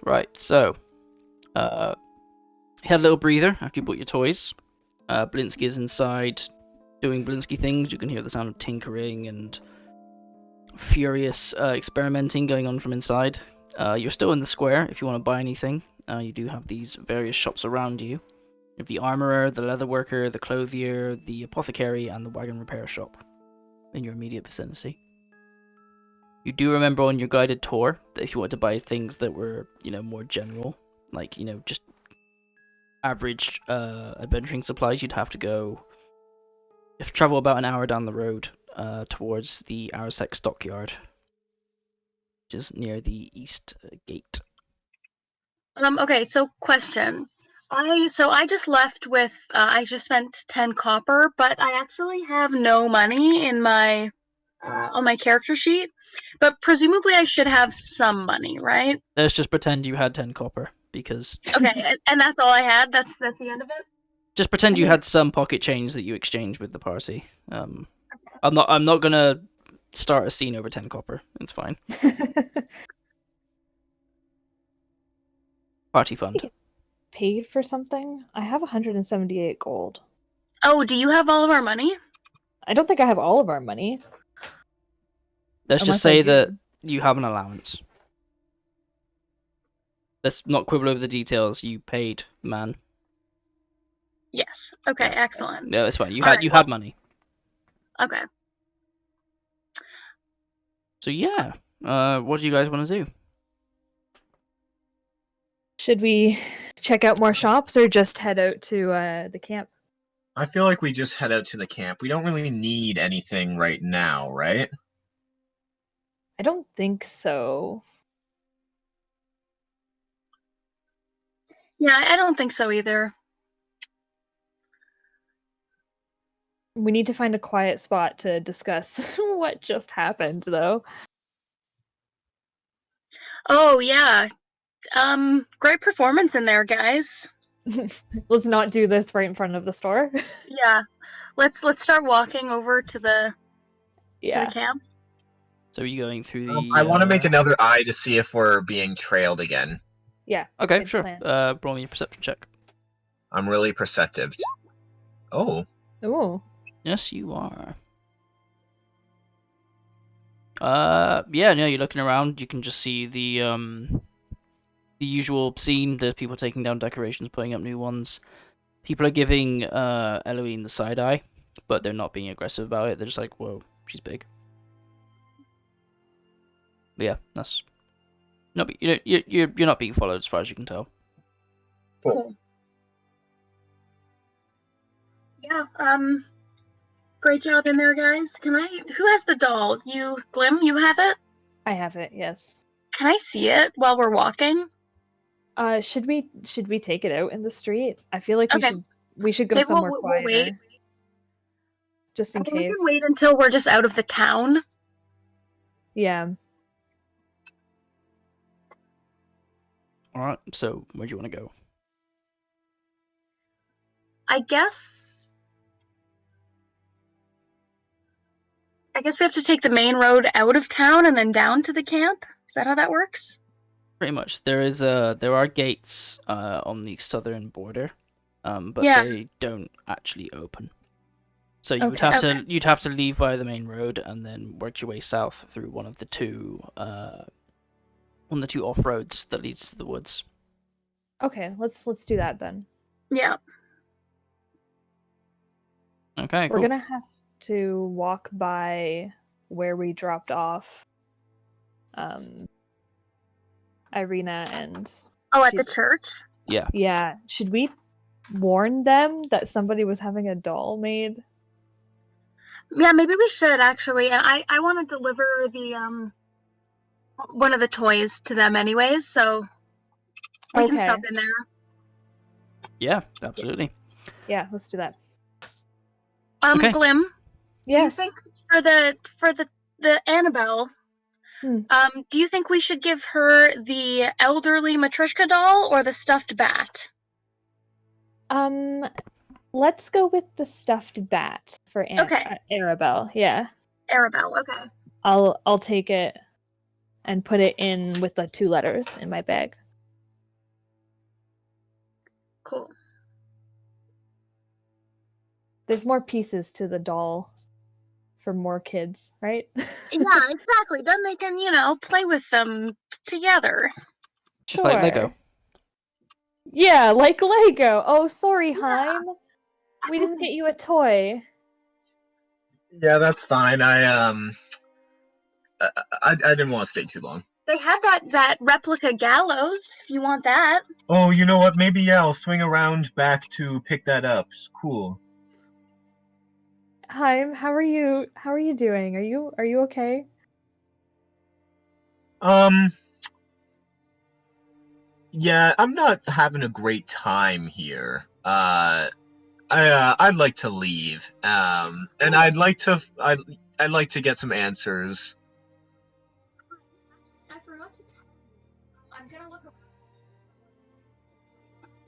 Right, so, you had a little breather after you bought your toys. Blinsky is inside doing Blinsky things. You can hear the sound of tinkering and furious experimenting going on from inside. You're still in the square if you want to buy anything. You do have these various shops around you. You have the armorer, the leatherworker, the clothier, the apothecary, and the wagon repair shop in your immediate vicinity. You do remember on your guided tour that if you wanted to buy things that were, more general, like, just average adventuring supplies, you'd have to travel about an hour down the road towards the Arsec Stockyard, which is near the east gate. Okay, so question. I just left with I just spent 10 copper, but I actually have no money in my on my character sheet. But presumably I should have some money, right? Let's just pretend you had 10 copper, because Okay, and that's all I had. That's the end of it. just pretend you had some pocket change that you exchanged with the party. I'm not gonna start a scene over 10 copper. It's fine. Party fund. Paid for something? I have 178 gold. Oh, do you have all of our money? I don't think I have all of our money. Let's just say that you have an allowance. Let's not quibble over the details. You paid, man. Yes. Okay, Yeah. excellent. Yeah, that's fine. You had money. Okay. So yeah, what do you guys want to do? Should we check out more shops or just head out to the camp? I feel like we just head out to the camp. We don't really need anything right now, right? I don't think so. Yeah, I don't think so either. We need to find a quiet spot to discuss what just happened, though. Oh, yeah. Great performance in there, guys. Let's not do this right in front of the store. Yeah. Let's start walking over to the camp. So are you going through the... I want to make another eye to see if we're being trailed again. Yeah. Okay, sure. Roll me a perception check. I'm really perceptive. Oh. Ooh. Yes, you are. Yeah, no, you're looking around. You can just see the usual scene. There's people taking down decorations, putting up new ones. People are giving Eloine the side eye, but they're not being aggressive about it. They're just like, "Whoa, she's big." But yeah, that's you're not being followed as far as you can tell. Cool. Yeah. Great job in there, guys. Who has the dolls? You, Glim, you have it? I have it, yes. Can I see it while we're walking? Should we take it out in the street? I feel like Okay. we should go Maybe somewhere we'll quieter. wait. Just in case. We can wait until we're just out of the town. Yeah. Alright, so where do you want to go? I guess we have to take the main road out of town and then down to the camp. Is that how that works? Pretty much. There are gates on the southern border, but they don't actually open. So you'd have to leave via the main road and then work your way south through one of the two off roads that leads to the woods. Okay, let's do that then. Yeah. Okay, cool. We're gonna have to walk by where we dropped off Irina and... Oh, at the church? Yeah. Yeah. Should we warn them that somebody was having a doll made? Yeah, maybe we should, actually. And I want to deliver the one of the toys to them anyways, so we can stop in there. Yeah, absolutely. Yeah, let's do that. Okay. Glim? Yes. Do you think for the Annabelle, do you think we should give her the elderly Matryoshka doll or the stuffed bat? Let's go with the stuffed bat for Arabelle. Yeah. Arabelle, okay. I'll take it and put it in with the 2 letters in my bag. Cool. There's more pieces to the doll for more kids, right? Yeah, exactly. Then they can, play with them together. Just like Lego. Yeah, like Lego. Oh, sorry, Heim. We didn't get you a toy. Yeah, that's fine. I didn't want to stay too long. They had that replica gallows, if you want that. Oh, you know what? Maybe I'll swing around back to pick that up. It's cool. Heim, how are you? How are you doing? Are you okay? Yeah, I'm not having a great time here. I'd like to leave. And I'd like to get some answers. I forgot to tell you. I'm gonna look around.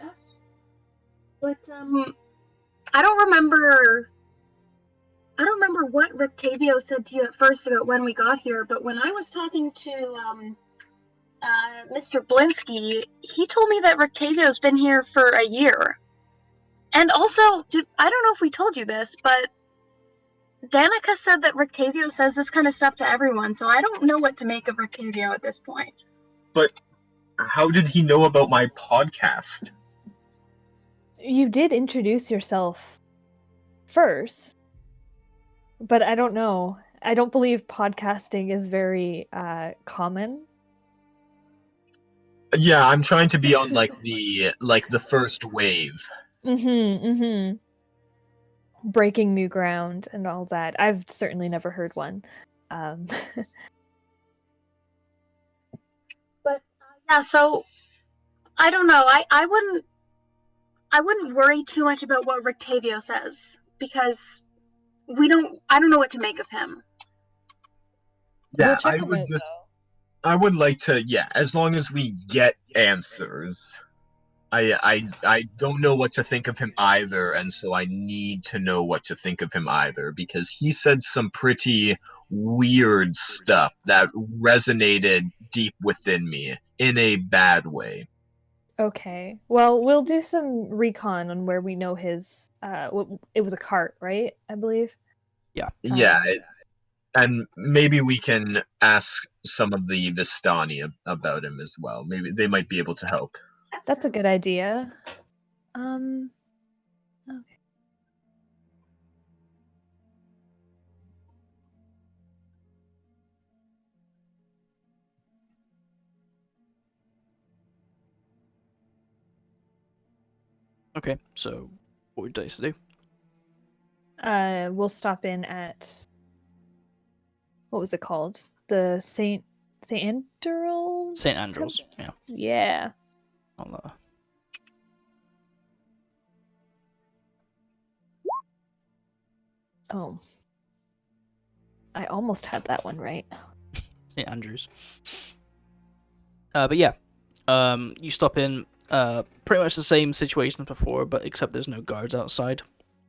Yes. But I don't remember what Rictavio said to you at first about when we got here, but when I was talking to Mr. Blinsky, he told me that Rictavio's been here for a year. And also, I don't know if we told you this, but Danica said that Rictavio says this kind of stuff to everyone, so I don't know what to make of Rictavio at this point. But how did he know about my podcast? You did introduce yourself first, but I don't know. I don't believe podcasting is very common. Yeah, I'm trying to be on the first wave. Breaking new ground and all that. I've certainly never heard one. But yeah, so I don't know. I wouldn't worry too much about what Rictavio says because I don't know what to make of him. Yeah, We'll check him out, though. I would like to, yeah, as long as we get answers. I don't know what to think of him either, and so I need to know what to think of him either, because he said some pretty weird stuff that resonated deep within me in a bad way. Okay. Well, we'll do some recon on where we know his. It was a cart, right? I believe. Yeah. Yeah, and maybe we can ask some of the Vistani about him as well. Maybe they might be able to help. That's a good idea. Okay. Okay, so what would you like to do? We'll stop in at what was it called? The Saint Andrew. St. Andrews, yeah. Yeah. I'll, Oh. I almost had that one right. St. Andrews. But yeah, you stop in, pretty much the same situation as before, but except there's no guards outside.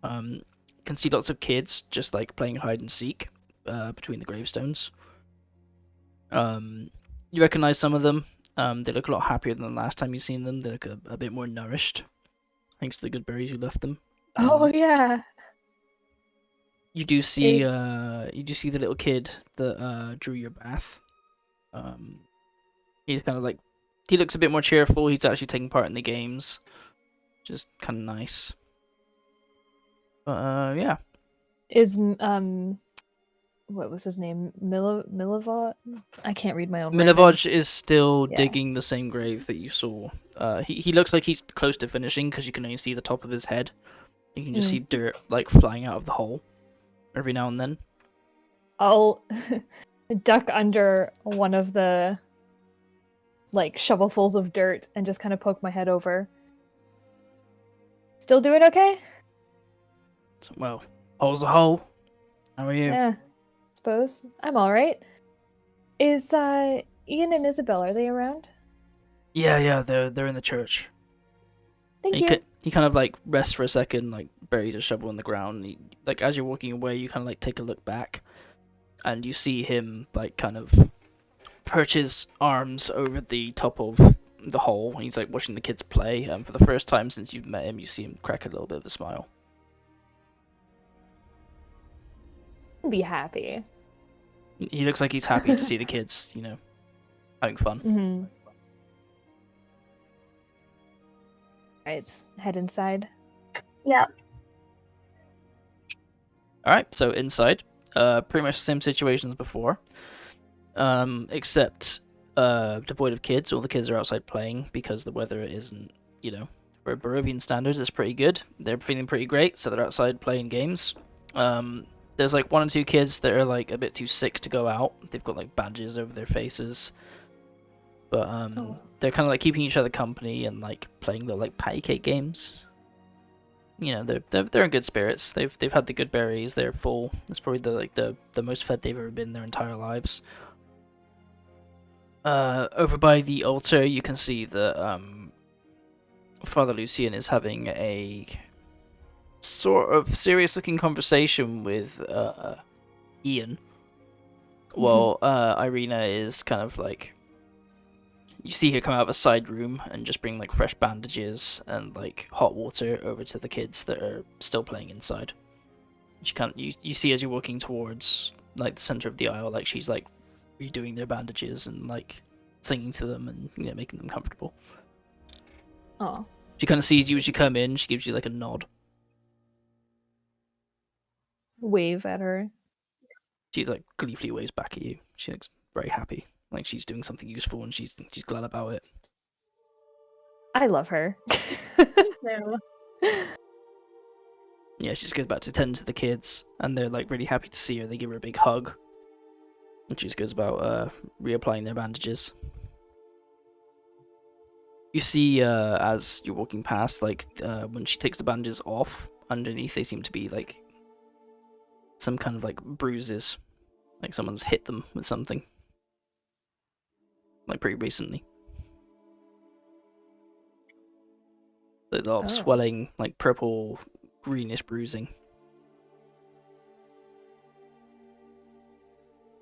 You can see lots of kids just like playing hide and seek between the gravestones. You recognize some of them. They look a lot happier than the last time you seen them. They look a bit more nourished, thanks to the good berries you left them. Oh yeah. You do see the little kid that drew your bath. He's kind of like, he looks a bit more cheerful. He's actually taking part in the games, just kind of nice. Yeah. Is what was his name? Milivoj? I can't read my own writing. Milivoj is still Yeah. digging the same grave that you saw. He looks like he's close to finishing because you can only see the top of his head. You can just see dirt like flying out of the hole every now and then. I'll duck under one of the like shovelfuls of dirt and just kind of poke my head over. Still doing okay? So, well, hole's a hole. How are you? Yeah, suppose. I'm alright. Is Ian and Isabel, are they around? Yeah, they're in the church. Thank you. He kind of like rests for a second, like buries a shovel in the ground. And like as you're walking away, you kind of like take a look back, and you see him like kind of perch his arms over the top of the hall, and he's like watching the kids play. For the first time since you've met him, you see him crack a little bit of a smile. Be happy. He looks like he's happy to see the kids, having fun. Mm-hmm. Right, head inside. Yeah. Alright, so inside, pretty much the same situation as before, except devoid of kids. All the kids are outside playing because the weather isn't, for Barovian standards, it's pretty good. They're feeling pretty great, so they're outside playing games. There's like 1 or 2 kids that are like a bit too sick to go out. They've got like badges over their faces, but they're kind of like keeping each other company and like playing the like patty cake games. They're in good spirits. They've had the good berries. They're full. It's probably the most fed they've ever been their entire lives. Over by the altar, you can see that Father Lucian is having a sort of serious-looking conversation with Ian, while Irina is kind of like, you see her come out of a side room and just bring like fresh bandages and like hot water over to the kids that are still playing inside. You see as you're walking towards like the center of the aisle, like she's like redoing their bandages and like singing to them and making them comfortable. Oh. She kind of sees you as you come in. She gives you like a nod. Wave at her. She like gleefully waves back at you. She looks very happy, like she's doing something useful and she's glad about it. I love her. No. Yeah, she just goes back to tend to the kids, and they're like really happy to see her. They give her a big hug, and she just goes about reapplying their bandages. You see, as you're walking past, like when she takes the bandages off, underneath they seem to be like some kind of like bruises, like someone's hit them with something, like pretty recently. A lot of swelling, like purple, greenish bruising.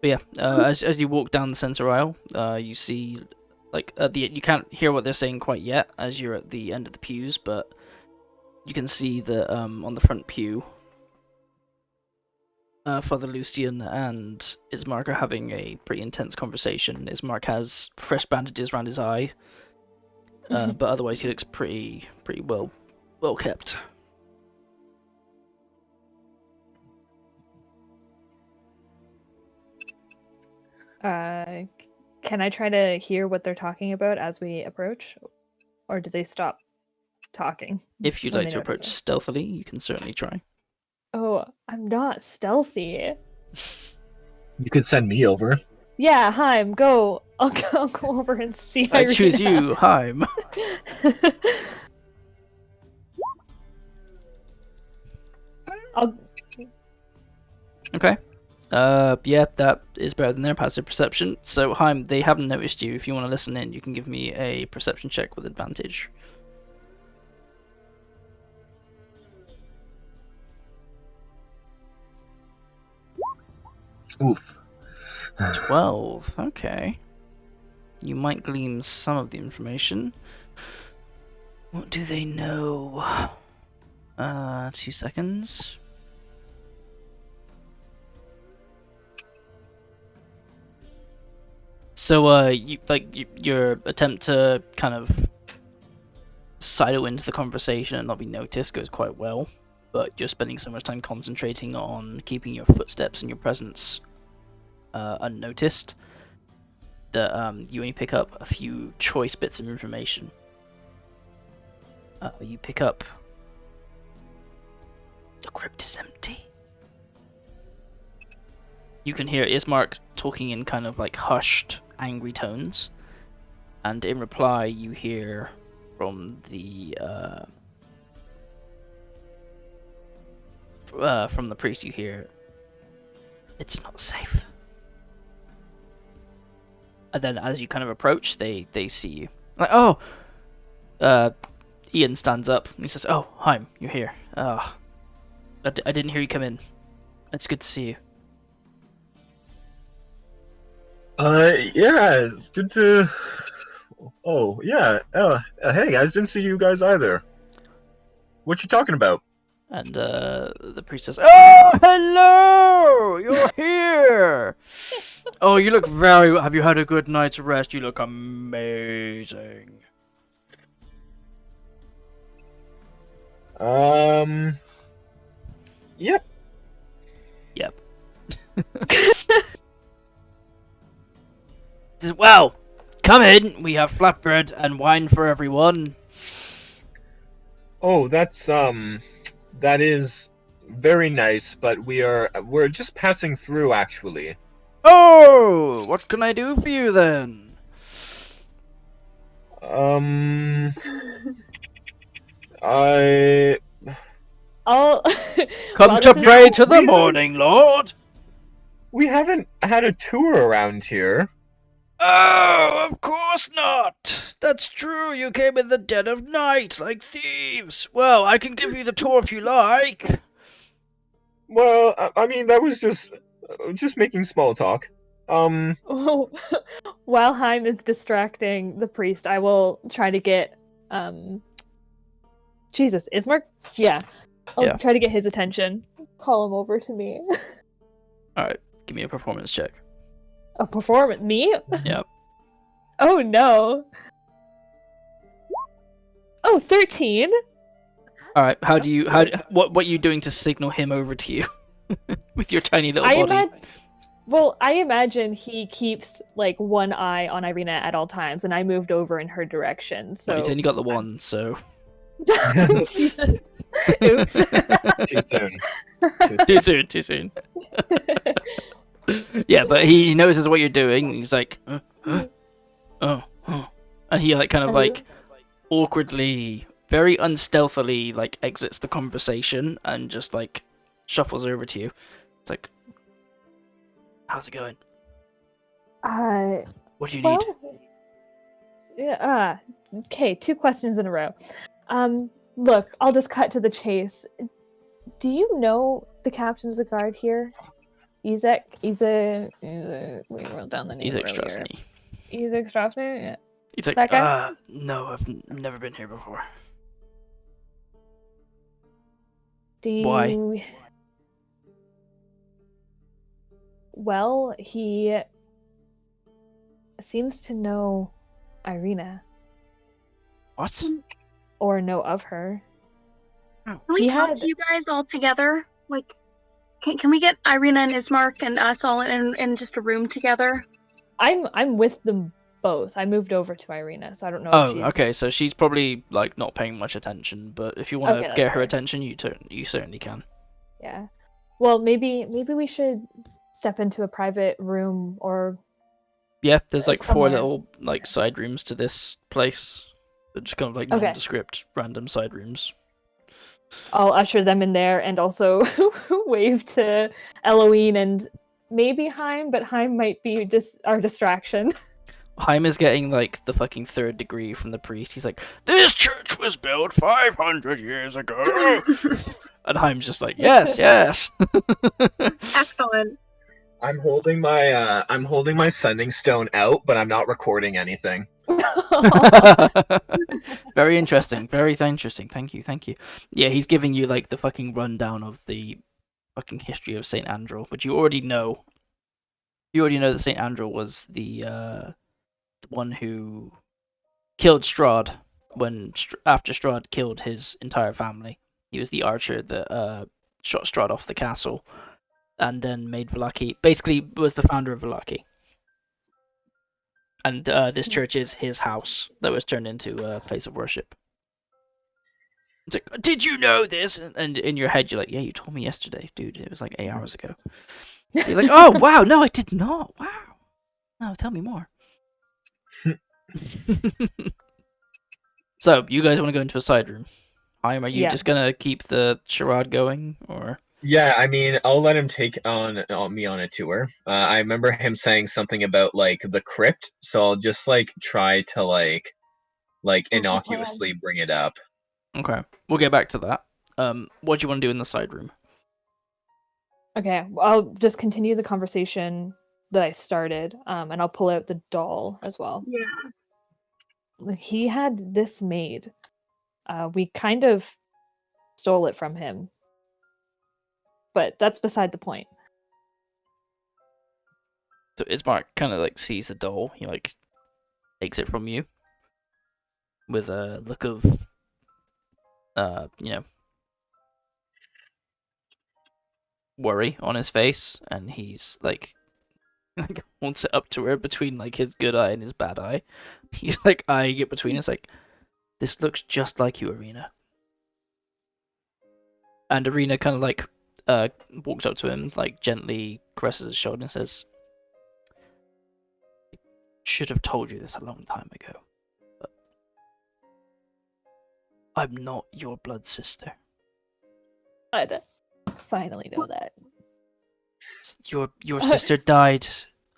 But yeah, as you walk down the center aisle, you see, like you can't hear what they're saying quite yet, as you're at the end of the pews, but you can see that on the front pew, Father Lucian and Ismark are having a pretty intense conversation. Ismark has fresh bandages around his eye, but otherwise he looks pretty well kept. Can I try to hear what they're talking about as we approach? Or do they stop talking? If you'd like to approach stealthily, you can certainly try. Oh, I'm not stealthy. You could send me over. Yeah, Haim, go. I'll go over and see I Irina. choose you, Haim. Okay. Yeah, that is better than their passive perception. So, Haim, they haven't noticed you. If you want to listen in, you can give me a perception check with advantage. Oof. 12. Okay. You might glean some of the information. What do they know? 2 seconds. So, your attempt to kind of sidle into the conversation and not be noticed goes quite well, but you're spending so much time concentrating on keeping your footsteps and your presence unnoticed that you only pick up a few choice bits of information. You pick up the crypt is empty. You can hear Ismark talking in kind of like hushed, angry tones, and in reply you hear from the priest, you hear, "It's not safe." And then as you kind of approach, they see you. Like, oh! Ian stands up and he says, "Oh, Haim, you're here. I didn't hear you come in. It's good to see you." Yeah, it's good to Oh, yeah. Hey, guys, didn't see you guys either. What you talking about? And the priest says, "Oh, hello! You're here! Oh, you look very... Have you had a good night's rest? You look amazing." Yep. Yep. Says, "Well, come in. We have flatbread and wine for everyone." Oh, that is very nice, but we're just passing through, actually. Oh, what can I do for you then? I I'll Come wow, to this is pray to the we haven't- morning lord. we haven't had a tour around here. Oh, of course not. That's true. You came in the dead of night like thieves. Well, I can give you the tour if you like. Well, I mean, that was just making small talk. while Heim is distracting the priest, I will try to get Jesus, Ismark? Yeah. I'll Yeah. try to get his attention. Call him over to me. All right, give me a performance check. A performance? Me? Yep. Oh no. Oh, 13? All right. What are you doing to signal him over to you with your tiny little body? I imagine he keeps like one eye on Irina at all times, and I moved over in her direction. So Well, he's only got the one, so Oops. Too soon. too soon. Yeah, but he notices what you're doing. He's like, oh, and he like kind of like awkwardly, very unstealthily, like exits the conversation and just like shuffles over to you. It's like, how's it going? What do you need? Yeah, okay, 2 questions in a row. Look, I'll just cut to the chase. Do you know the captain of the guard here? Izek? We wrote down the name He's earlier. Strasny. Izek Strasny? Yeah. He's like, That guy? no, I've never been here before. Do you... Why? Well, he seems to know Irina. What? Or know of her. Can we talk to you guys all together? Like, can we get Irina and Ismark and us all in just a room together? I'm with them both. I moved over to Irina, so I don't know if she's... okay, so she's probably like not paying much attention, but if you want to get her attention, you certainly can. Yeah. Well, maybe we should step into a private room or... Yeah, there's like somewhere. 4 little like side rooms to this place. They're just kind of like nondescript, random side rooms. I'll usher them in there and also wave to Eloine and maybe Heim, but Heim might be our distraction. Heim is getting like the fucking 3rd degree from the priest. He's like, "This church was built 500 years ago," and Heim's just like, "Yes, yes." Excellent. I'm holding my sending stone out, but I'm not recording anything. Very interesting. Very interesting. Thank you. Yeah, he's giving you like the fucking rundown of the fucking history of Saint Andrew, which you already know. You already know that Saint Andrew was the one who killed Strahd after Strahd killed his entire family. He was the archer that shot Strahd off the castle, and then made Vallaki. Basically, was the founder of Vallaki. And this church is his house that was turned into a place of worship. It's like, did you know this? And in your head, you're like, yeah, you told me yesterday, dude. It was like 8 hours ago. You're like, oh, wow, no, I did not. Wow. No, tell me more. So, you guys want to go into a side room? Are you just going to keep the charade going, or? Yeah, I mean, I'll let him take me on a tour. I remember him saying something about like the crypt, so I'll just like try to like innocuously bring it up. Okay, we'll get back to that. What do you want to do in the side room? Okay, I'll just continue the conversation that I started, and I'll pull out the doll as well. Yeah. He had this made. We kind of stole it from him. But that's beside the point. So Ismark kind of like sees the doll. He like takes it from you with a look of, worry on his face, and he's like holds it up to her between like his good eye and his bad eye. He's like eyeing it between. It's like, this looks just like you, Arena. And Arena kind of like walks up to him, like gently caresses his shoulder and says, "I should have told you this a long time ago, but I'm not your blood sister. I finally know that. Your sister died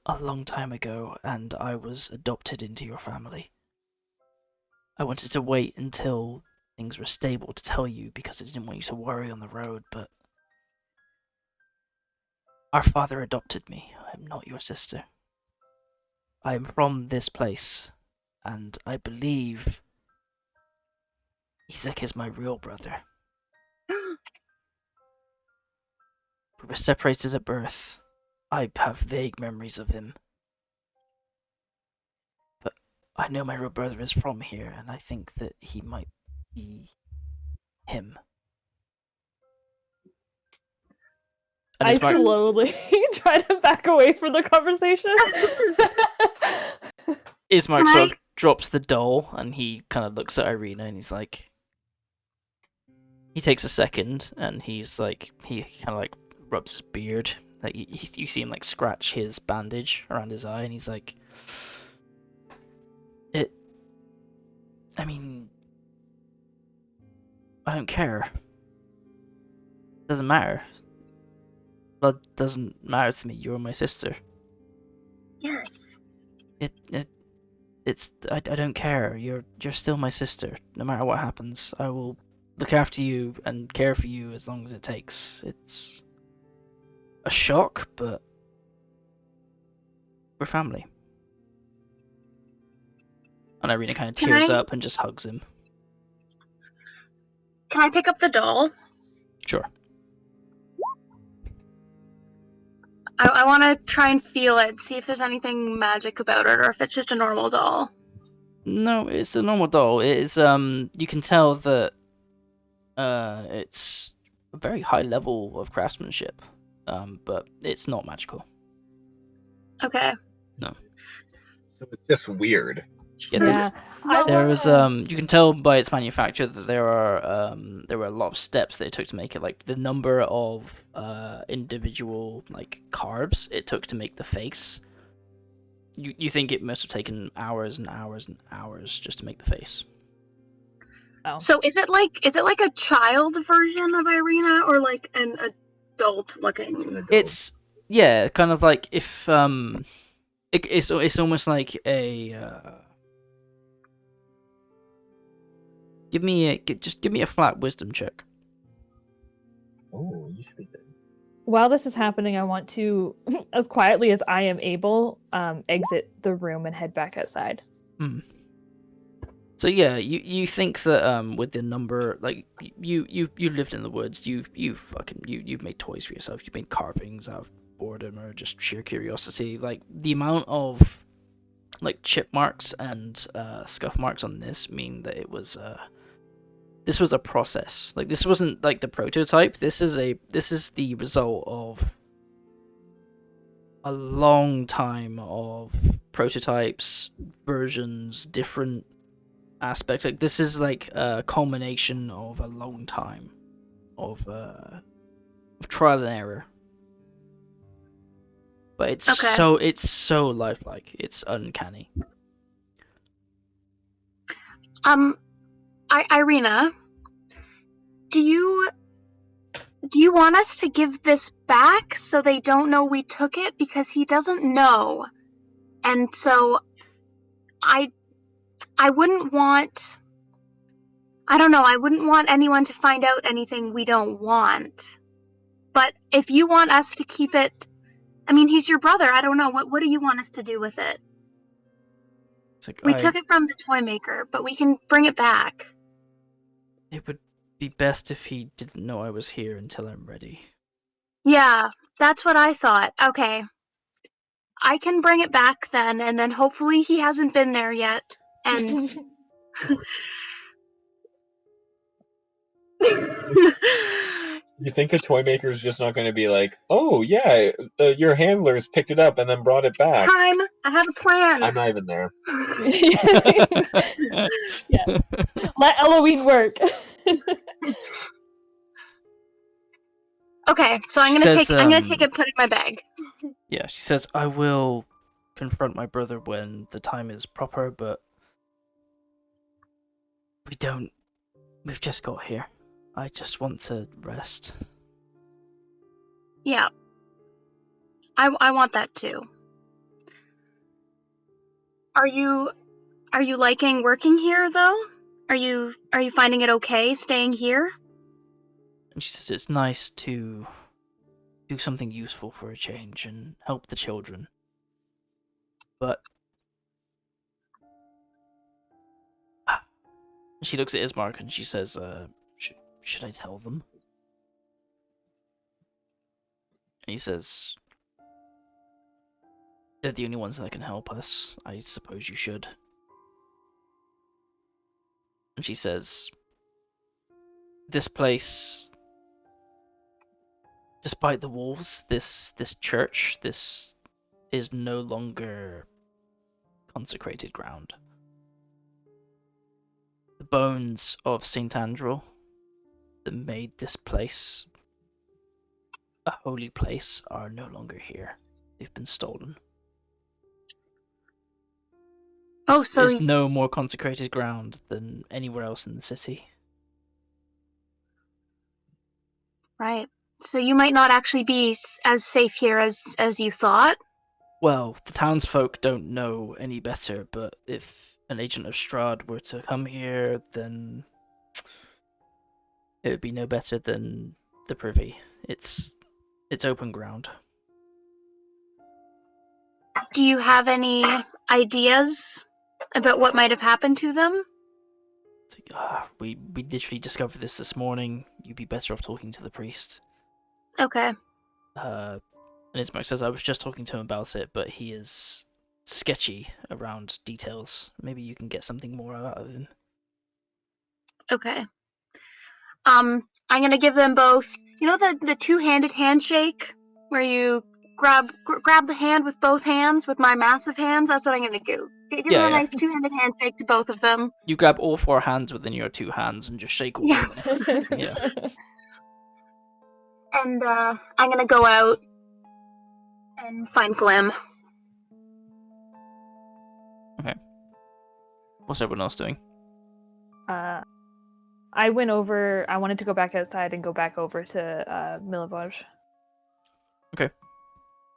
a long time ago, and I was adopted into your family. I wanted to wait until things were stable to tell you because I didn't want you to worry on the road, but our father adopted me. I'm not your sister. I am from this place, and I believe Isaac is my real brother. We were separated at birth. I have vague memories of him. But I know my real brother is from here, and I think that he might be him." And I Ismark, slowly try to back away from the conversation. Ismark Can sort I- of drops the doll, and he kind of looks at Irina, and he's like, he takes a second, and he's like, he kind of like rubs his beard. Like you see him like scratch his bandage around his eye, and he's like, I mean, I don't care. Doesn't matter. Blood doesn't matter to me. You're my sister. Yes. I don't care. You're still my sister. No matter what happens, I will look after you and care for you as long as it takes. It's a shock, but we're family. And Irina kind of Can tears I- up and just hugs him. Can I pick up the doll? Sure. I want to try and feel it, see if there's anything magic about it, or if it's just a normal doll. No, it's a normal doll. It is you can tell that it's a very high level of craftsmanship. But it's not magical. Okay. So it's just weird. Yeah, there's- Yeah, There is you can tell by its manufacture that there were a lot of steps they took to make it. Like the number of individual like carves it took to make the face. You think it must have taken hours and hours and hours just to make the face. Oh. So is it like a child version of Irina, or like an adult looking? It's kind of like if it's almost like a give me a flat wisdom check. Oh, you should be good. While this is happening, I want to, as quietly as I am able, exit the room and head back outside. So yeah, you think that with the number, like you lived in the woods, you've made toys for yourself, you've made carvings out of boredom or just sheer curiosity. Like the amount of like chip marks and scuff marks on this mean that this was a process. Like this wasn't like the prototype. This is the result of a long time of prototypes, versions, different aspects. Like this is like a culmination of a long time of trial and error. But it's Okay. so lifelike. It's uncanny. Irina, do you want us to give this back so they don't know we took it? Because he doesn't know, and so I wouldn't want. I don't know. I wouldn't want anyone to find out anything we don't want. But if you want us to keep it, I mean, he's your brother. I don't know. What do you want us to do with it? It's like, We took it from the toy maker, but we can bring it back. it would be best if he didn't know I was here until I'm ready. Yeah, that's what I thought. Okay. I can bring it back then, and then hopefully he hasn't been there yet. And You think a toy maker is just not going to be like, oh yeah, your handlers picked it up and then brought it back? time. I have a plan. I'm not even there. Yeah. Let Eloise work. Okay, so I'm She gonna says, take I'm gonna take it, put it in my bag. Yeah, she says, I will confront my brother when the time is proper, but we've just got here. I just want to rest. Yeah, I want that too. Are you liking working here though? Are you finding it okay staying here? And she says it's nice to do something useful for a change and help the children. But she looks at Ismark and she says, should I tell them? And he says, they're the only ones that can help us. I suppose you should. And she says, this place, despite the wolves, this church, this is no longer consecrated ground. The bones of Saint Andrew that made this place a holy place are no longer here. They've been stolen. Oh, This so is no more consecrated ground than anywhere else in the city. right. So you might not actually be as safe here as you thought. Well, the townsfolk don't know any better, but if an agent of Strahd were to come here, then it would be no better than the privy. It's open ground. Do you have any ideas about what might have happened to them? It's like, we literally discovered this morning. You'd be better off talking to the priest. Okay. And Ismark says, I was just talking to him about it, but he is sketchy around details. Maybe you can get something more out of him. Okay. I'm gonna give them both. You know the two-handed handshake where you grab the hand with both hands with my massive hands. That's what I'm gonna do. Give them a nice two-handed handshake to both of them. You grab all four hands within your two hands and just shake all of them. Yeah. And I'm gonna go out and find Glim. Okay. What's everyone else doing? I went over. I wanted to go back outside and go back over to Milivoje. Okay.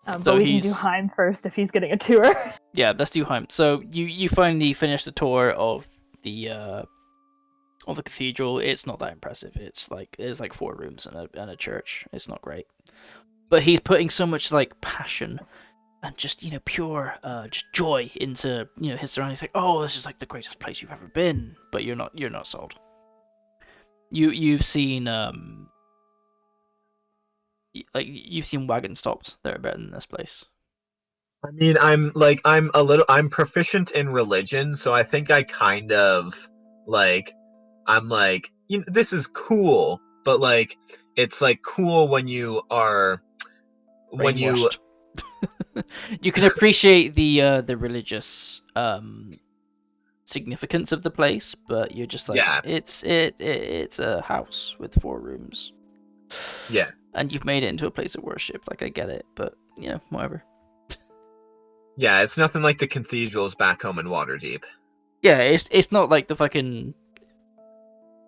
But So we can do Heim first if he's getting a tour. Yeah, let's do Heim. So you finally finish the tour of the cathedral. It's not that impressive. It's like there's like 4 rooms and a church. It's not great. But he's putting so much like passion and just pure just joy into his surroundings. Like, oh, this is like the greatest place you've ever been. But you're not sold. You've seen you've seen wagons stopped that are better than this place. I mean, I'm proficient in religion, so I think I kind of I'm like, this is cool, but like, it's like cool when you are Brainwashed. You can appreciate the religious significance of the place, but you're just like, yeah, it's a house with 4 rooms. Yeah. And you've made it into a place of worship. Like, I get it, but whatever. Yeah, it's nothing like the cathedrals back home in Waterdeep. Yeah, it's not like the fucking.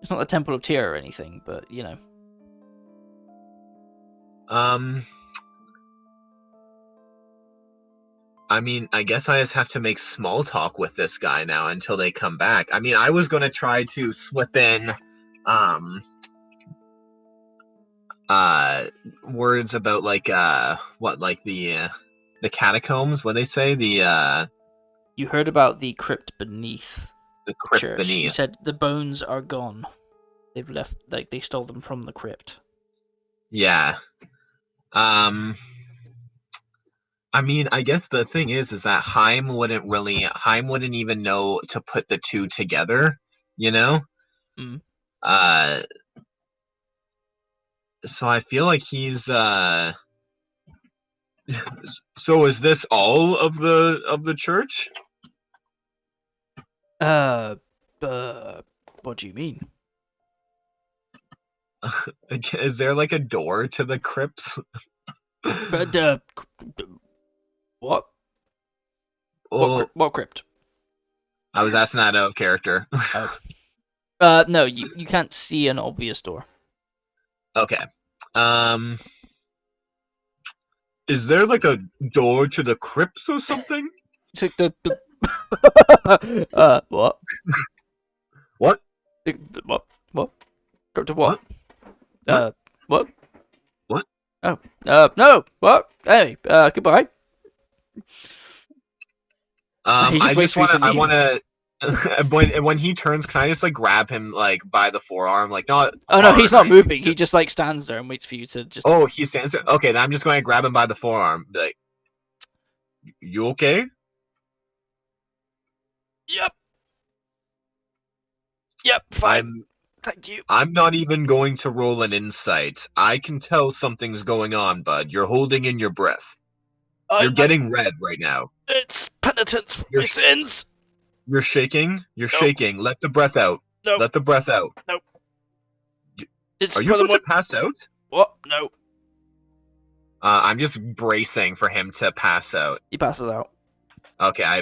It's not the Temple of Tyr or anything, but I mean, I guess I just have to make small talk with this guy now until they come back. I mean, I was gonna try to slip in, words about like the catacombs. What they say, the You heard about the crypt beneath The the crypt church. You beneath. said the bones are gone. They've left, like they stole them from the crypt. Yeah. I mean, I guess the thing is that Heim wouldn't even know to put the two together, you know? Mm. Uh, so I feel like he's so is this all of the church? Uh, what do you mean? Is there like a door to the crypts? But what? Oh, What crypt? I was asking that out of character. Oh. No, you can't see an obvious door. Okay. Um, is there like a door to the crypts or something? So what? What? What? What? Go to What? what? What? What? What? Oh, no. What? Hey, goodbye. He just I waits just for you wanna, to I leave. wanna, when he turns, can I just like grab him like by the forearm, like not Oh no, he's hard or not anything? moving. He just like stands there and waits for you to just. Oh, he stands there. Okay, then I'm just going to grab him by the forearm. Be like, you okay? Yep. Yep. Fine. I'm, Thank you. I'm not even going to roll an insight. I can tell something's going on, bud. You're holding in your breath. You're getting red right now. It's penitence for You're my sins. you're shaking. You're Nope. shaking. Let the breath out. Nope. Let the breath out. Nope. It's Are you for the about to pass out? What? No. I'm just bracing for him to pass out. He passes out. Okay, I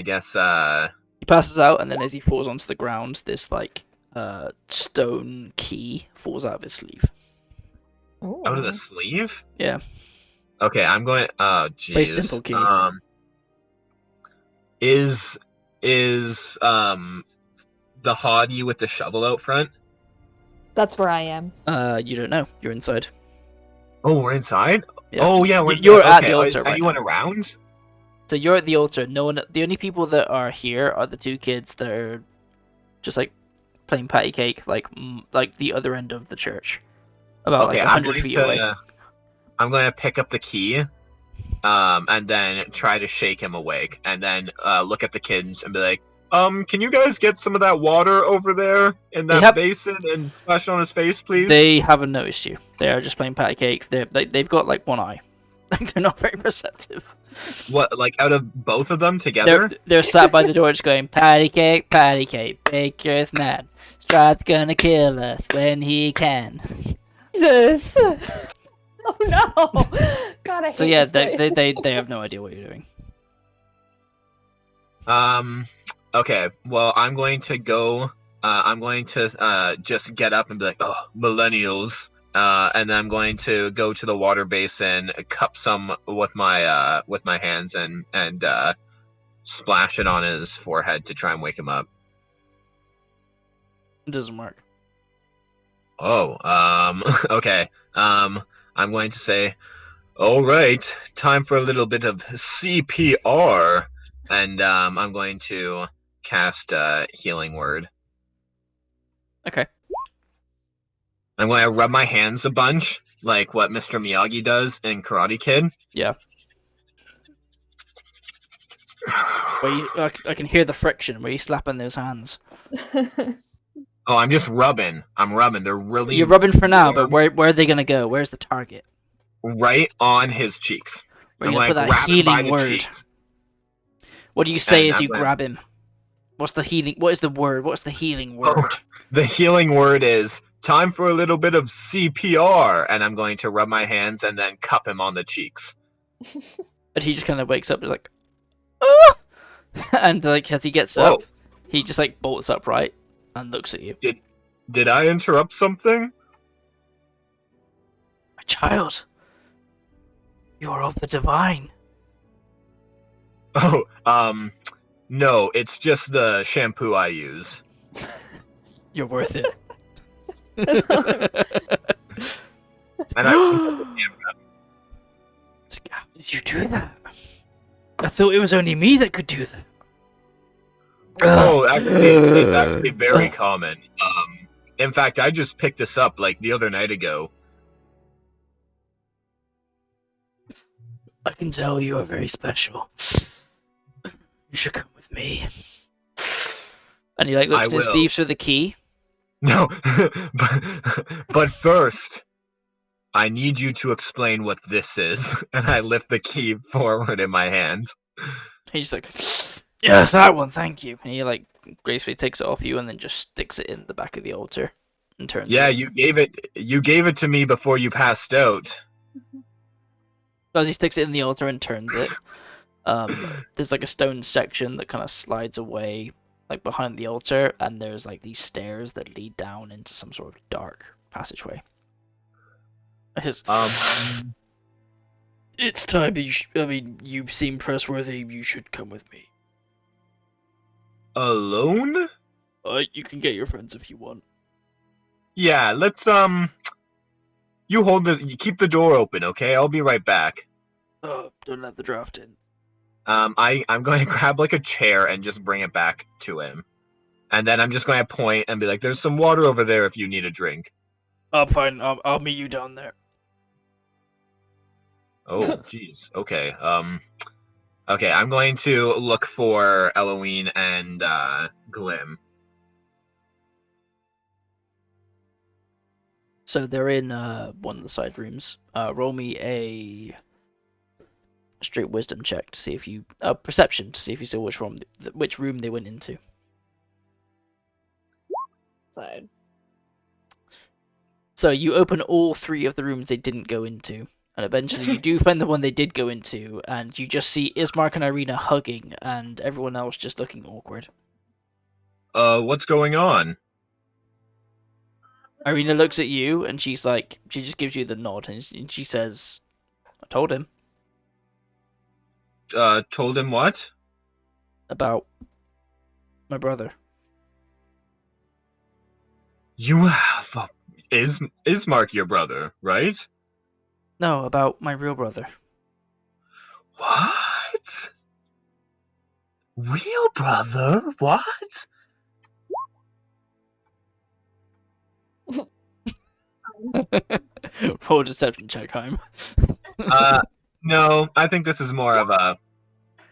guess. He passes out, and then as he falls onto the ground, this like stone key falls out of his sleeve. Out of the sleeve? Yeah. Okay, I'm going. Oh, Very simple jeez. key. Is the hottie with the shovel out front? That's where I am. You don't know. You're inside. Oh, we're inside. Yeah. Oh yeah, You're at okay. the Oh, altar is right anyone now. around? So you're at the altar. No one. The only people that are here are the two kids that are just like playing patty cake, like the other end of the church, about Okay, like 100 feet away. I'm going to pick up the key, and then try to shake him awake, and then look at the kids and be like, can you guys get some of that water over there in that basin and splash it on his face, please? They haven't noticed you. They are just playing patty cake. They've got like one eye. They're not very perceptive. What, like out of both of them together? They're sat by the door just going, patty cake, Baker's mad. Strad's gonna kill us when he can. Jesus! Oh no! God, I hate So yeah, this place. they have no idea what you're doing. Okay, well, I'm going to go. I'm going to just get up and be like, "Oh, millennials," and then I'm going to go to the water basin, cup some with my hands, and splash it on his forehead to try and wake him up. It doesn't work. Oh, okay. I'm going to say, "All right, time for a little bit of CPR," and I'm going to cast Healing Word. Okay. I'm going to rub my hands a bunch, like what Mr. Miyagi does in Karate Kid. Yeah. I can hear the friction where you slapping those hands. Oh, I'm just rubbing. I'm rubbing. They're really. You're rubbing for now, warm, but where are they gonna go? Where's the target? right on his cheeks. We're I'm gonna going put to that grab him by healing the word. cheeks. What do you say And as I'm you gonna- grab him? What's the healing? What is the word? What's the healing word? Oh, the healing word is time for a little bit of CPR, and I'm going to rub my hands and then cup him on the cheeks. And he just kind of wakes up, and is like, ah! And like as he gets Whoa. up, he just like bolts upright and looks at you. Did I interrupt something? My child, you are of the divine. Oh, no, it's just the shampoo I use. You're worth it. And I How did you do that? I thought it was only me that could do that. Oh, actually, it's actually very common. In fact, I just picked this up like the other night ago. I can tell you are very special. You should come with me. And he like looks I in his will. sleeves for the key. No, but first, I need you to explain what this is. And I lift the key forward in my hand. He's just like, yes, that one, thank you. And he like gracefully takes it off you and then just sticks it in the back of the altar and turns Yeah, it. you gave it to me before you passed out. As he sticks it in the altar and turns it, there's like a stone section that kind of slides away, like behind the altar, and there's like these stairs that lead down into some sort of dark passageway. It's time. You seem trustworthy. You should come with me. Alone? You can get your friends if you want. Yeah, let's you keep the door open, okay? I'll be right back. Don't let the draft in. I'm going to grab like a chair and just bring it back to him. And then I'm just going to point and be like, there's some water over there if you need a drink. Fine. I'll meet you down there. Oh, jeez. Okay. Okay, I'm going to look for Eloine and Glim. So they're in one of the side rooms. Roll me a straight wisdom check to see if you perception to see if you saw which room they went into. Side. So you open all three of the rooms they didn't go into, and eventually you do find the one they did go into, and you just see Ismark and Irina hugging, and everyone else just looking awkward. What's going on? Irina looks at you, and she just gives you the nod, and she says, "I told him Told him what? about my brother." You have is Mark your brother, right? No, about my real brother. What? Real brother? What? Roll a deception check, home. No, I think this is more of a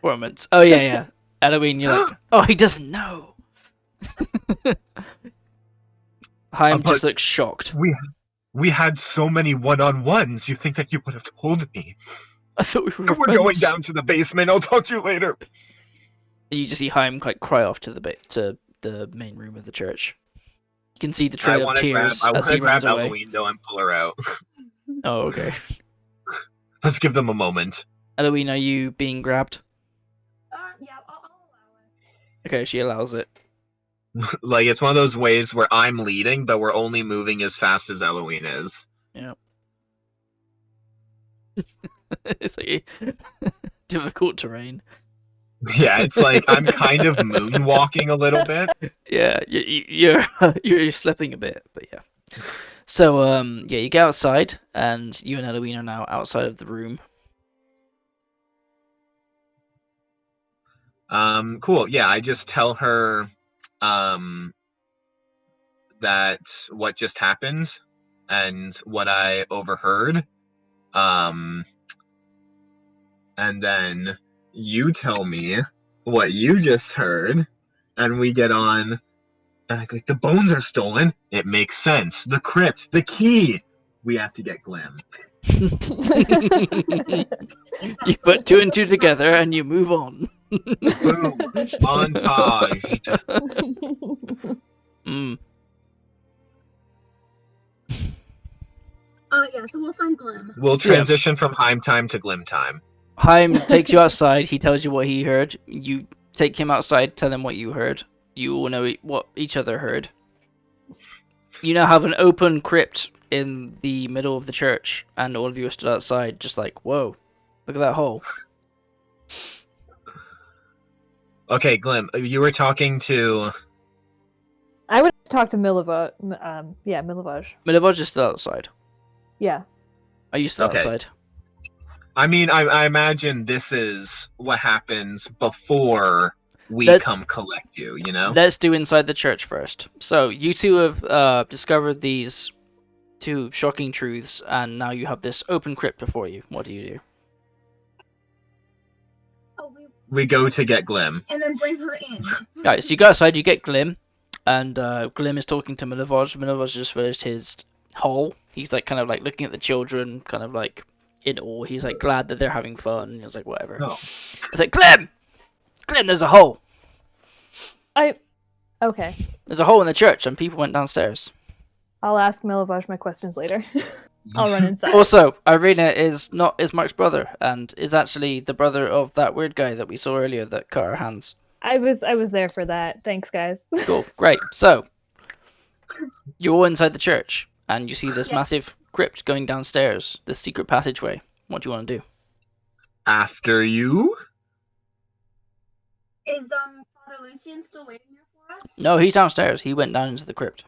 Performance. Oh yeah. Eloine, you're like, oh, he doesn't know. Haim But just looks shocked. we had so many one-on-ones. You think that you would have told me? I thought we were We're friends. going down to the basement. I'll talk to you later. And you just see Haim like cry off to the main room of the church. You can see the trail of tears I as want he to grab runs away. Eloine though and pull her out. Oh, okay. Let's give them a moment. Eloine, are you being grabbed? Yeah, I'll allow it. Okay, she allows it. Like, it's one of those ways where I'm leading, but we're only moving as fast as Eloine is. Yeah. It's like difficult terrain. Yeah, it's like I'm kind of moonwalking a little bit. Yeah, you're slipping a bit, but yeah. So yeah, you get outside, and you and Eloine are now outside of the room. Cool. Yeah, I just tell her that what just happened and what I overheard. And then you tell me what you just heard, and we get on. And like, the bones are stolen. It makes sense. The crypt, the key. We have to get Glim. You put two and two together, and you move on. Boom. Montage. Mm. Yeah, so we'll find Glim. We'll transition from Heim time to Glim time. Haim takes you outside. He tells you what he heard. You take him outside, tell him what you heard. You all know what each other heard. You now have an open crypt in the middle of the church, and all of you are stood outside, just like, whoa, look at that hole. Okay, Glim, you were talking to... I would talk to Milivaj. Yeah, Milivaj. Milivaj is still outside. Yeah. Are you still Okay. outside? I mean, I imagine this is what happens before we Let come collect you, you know? Let's do inside the church first. So you two have discovered these two shocking truths, and now you have this open crypt before you. What do you do? Oh, We go to get Glim. and then bring her in. Right, so you go outside, you get Glim, and Glim is talking to Milivoj. Milivoj just finished his hole. He's like kind of like looking at the children, kind of like in awe. He's like glad that they're having fun. He's like whatever. Oh. It's like Glim, there's a hole. Okay. There's a hole in the church, and people went downstairs. I'll ask Milivoj my questions later. I'll run inside. Also, Irina is Mark's brother, and is actually the brother of that weird guy that we saw earlier that cut our hands. I was there for that. Thanks, guys. Cool, great. So, you're all inside the church, and you see this Yes. massive crypt going downstairs, this secret passageway. What do you want to do? After you? Is Father Lucian still waiting here for us? No, he's downstairs. He went down into the crypt.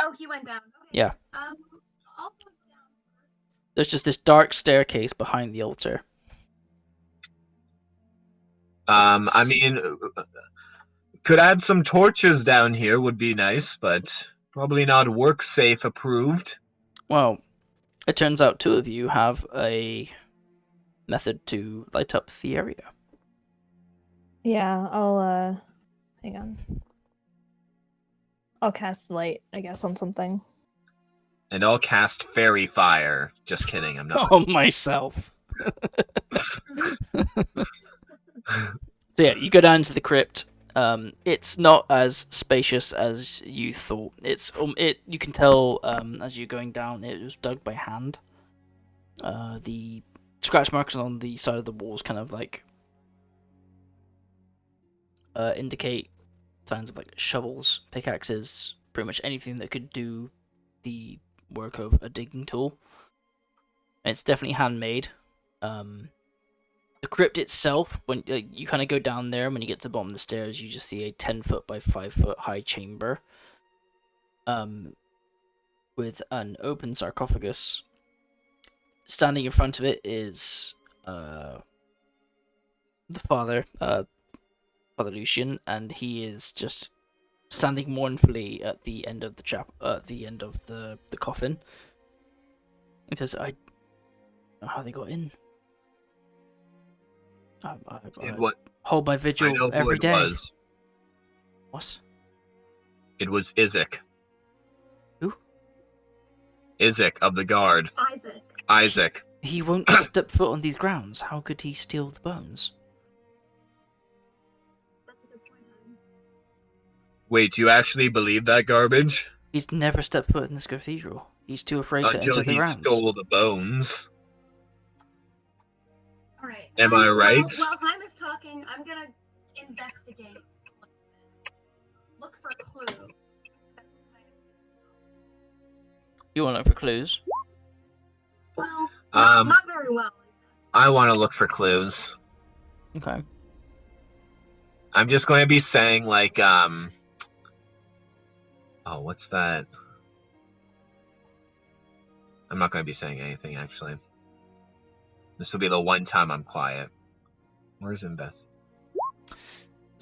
Oh, he went down. Okay. Yeah. I'll go down first. There's just this dark staircase behind the altar. I mean, could add some torches down here would be nice, but probably not work safe approved. Well, it turns out two of you have a method to light up the area. Yeah, I'll hang on. I'll cast light, I guess, on something. And I'll cast fairy fire. Just kidding, I'm not. Oh, myself. So yeah, you go down to the crypt. It's not as spacious as you thought. You can tell as you're going down, it was dug by hand. The scratch marks on the side of the walls kind of like indicate signs of like shovels, pickaxes, pretty much anything that could do the work of a digging tool. And it's definitely handmade. The crypt itself, when you kind of go down there, when you get to the bottom of the stairs, you just see a 10-foot by 5-foot high chamber with an open sarcophagus. Standing in front of it is the father, Father Lucian, and he is just standing mournfully at the end of the coffin. He says, "I don't know how they got in. I hold my I vigil know who every it day." was. What? It was Isaac. Who? Isaac of the guard. Isaac. He won't step foot on these grounds. How could he steal the bones? That's a good point, hon. Wait, you actually believe that garbage? He's never stepped foot in this cathedral. He's too afraid to Until enter the he grounds. stole the bones. All right. Am I right? While Haim is talking, I'm gonna investigate. Look for clues. You want to look for clues? Well, Um, not very well. I want to look for clues. Okay. I'm just going to be saying like, oh, what's that? I'm not going to be saying anything actually. This will be the one time I'm quiet. Where's Invest?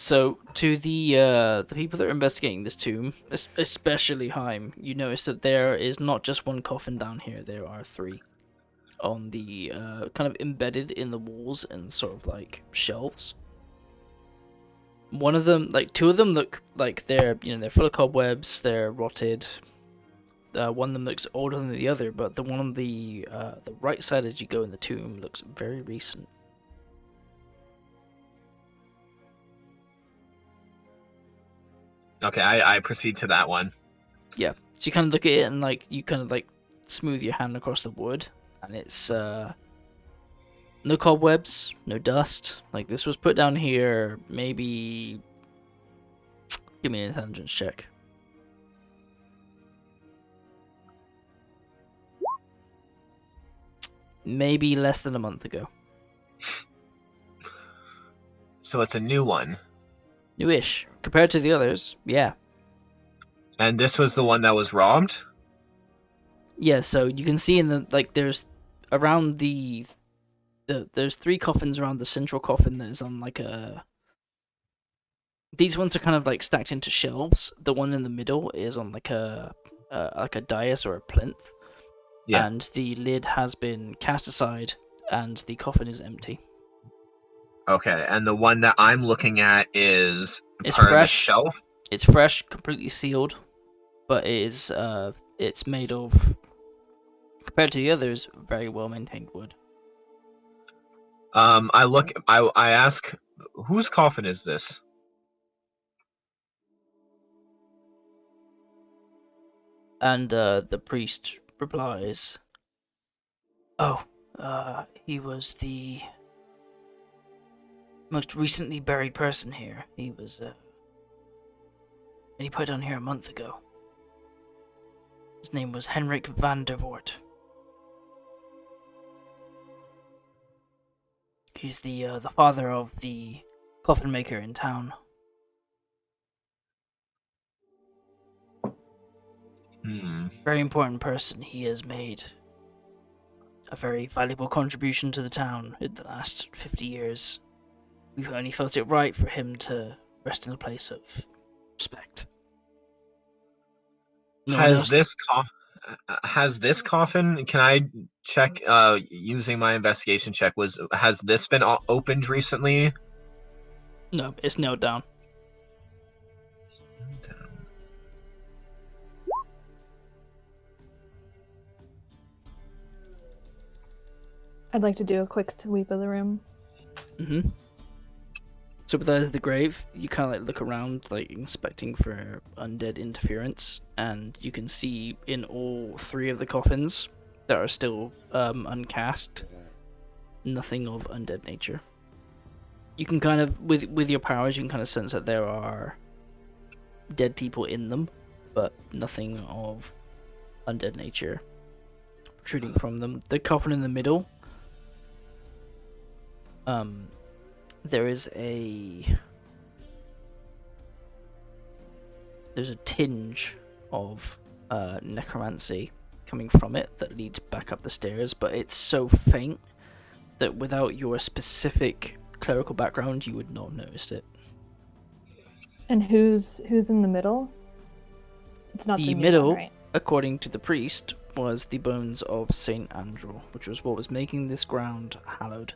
So, to the people that are investigating this tomb, especially Haim, you notice that there is not just one coffin down here. There are three, on the kind of embedded in the walls and sort of like shelves. One of them, like two of them, look like they're full of cobwebs. They're rotted. One of them looks older than the other, but the one on the right side as you go in the tomb looks very recent. Okay, I proceed to that one. Yeah, so you kind of look at it and like you kind of like smooth your hand across the wood, and it's no cobwebs, no dust. Like this was put down here maybe. Give me an intelligence check. Maybe less than a month ago. So it's a new one. Newish compared to the others, yeah. And this was the one that was robbed? Yeah, so you can see in the there's around the there's 3 coffins around the central coffin that is on like a. These ones are kind of like stacked into shelves. The one in the middle is on like a dais or a plinth, Yeah. and the lid has been cast aside, and the coffin is empty. Okay, and the one that I'm looking at is It's part of the fresh. shelf. It's fresh, completely sealed, but it's made of, compared to the others, very well maintained wood. I ask, whose coffin is this? And the priest replies, "Oh, he was the most recently buried person here. He was, and he put on here a month ago. His name was Henrik van der Voort. He's the father of the coffin maker in town." Very important person. He has made a very valuable contribution to the town in the last 50 years. We've only felt it right for him to rest in a place of respect. No one else. Has this coffin? Can I check? Using my investigation check, has this been opened recently? No, it's nailed down. I'd like to do a quick sweep of the room. Mm-hmm. So besides the grave, you kind of like look around, like inspecting for undead interference, and you can see in all 3 of the coffins that are still uncast, nothing of undead nature. You can kind of, with your powers, you can kind of sense that there are dead people in them, but nothing of undead nature protruding from them. The coffin in the middle, there's a tinge of necromancy coming from it that leads back up the stairs, but it's so faint that without your specific clerical background, you would not have noticed it. And who's in the middle? It's not the new middle, one, right? according to the priest, was the bones of Saint Andrew, which was what was making this ground hallowed.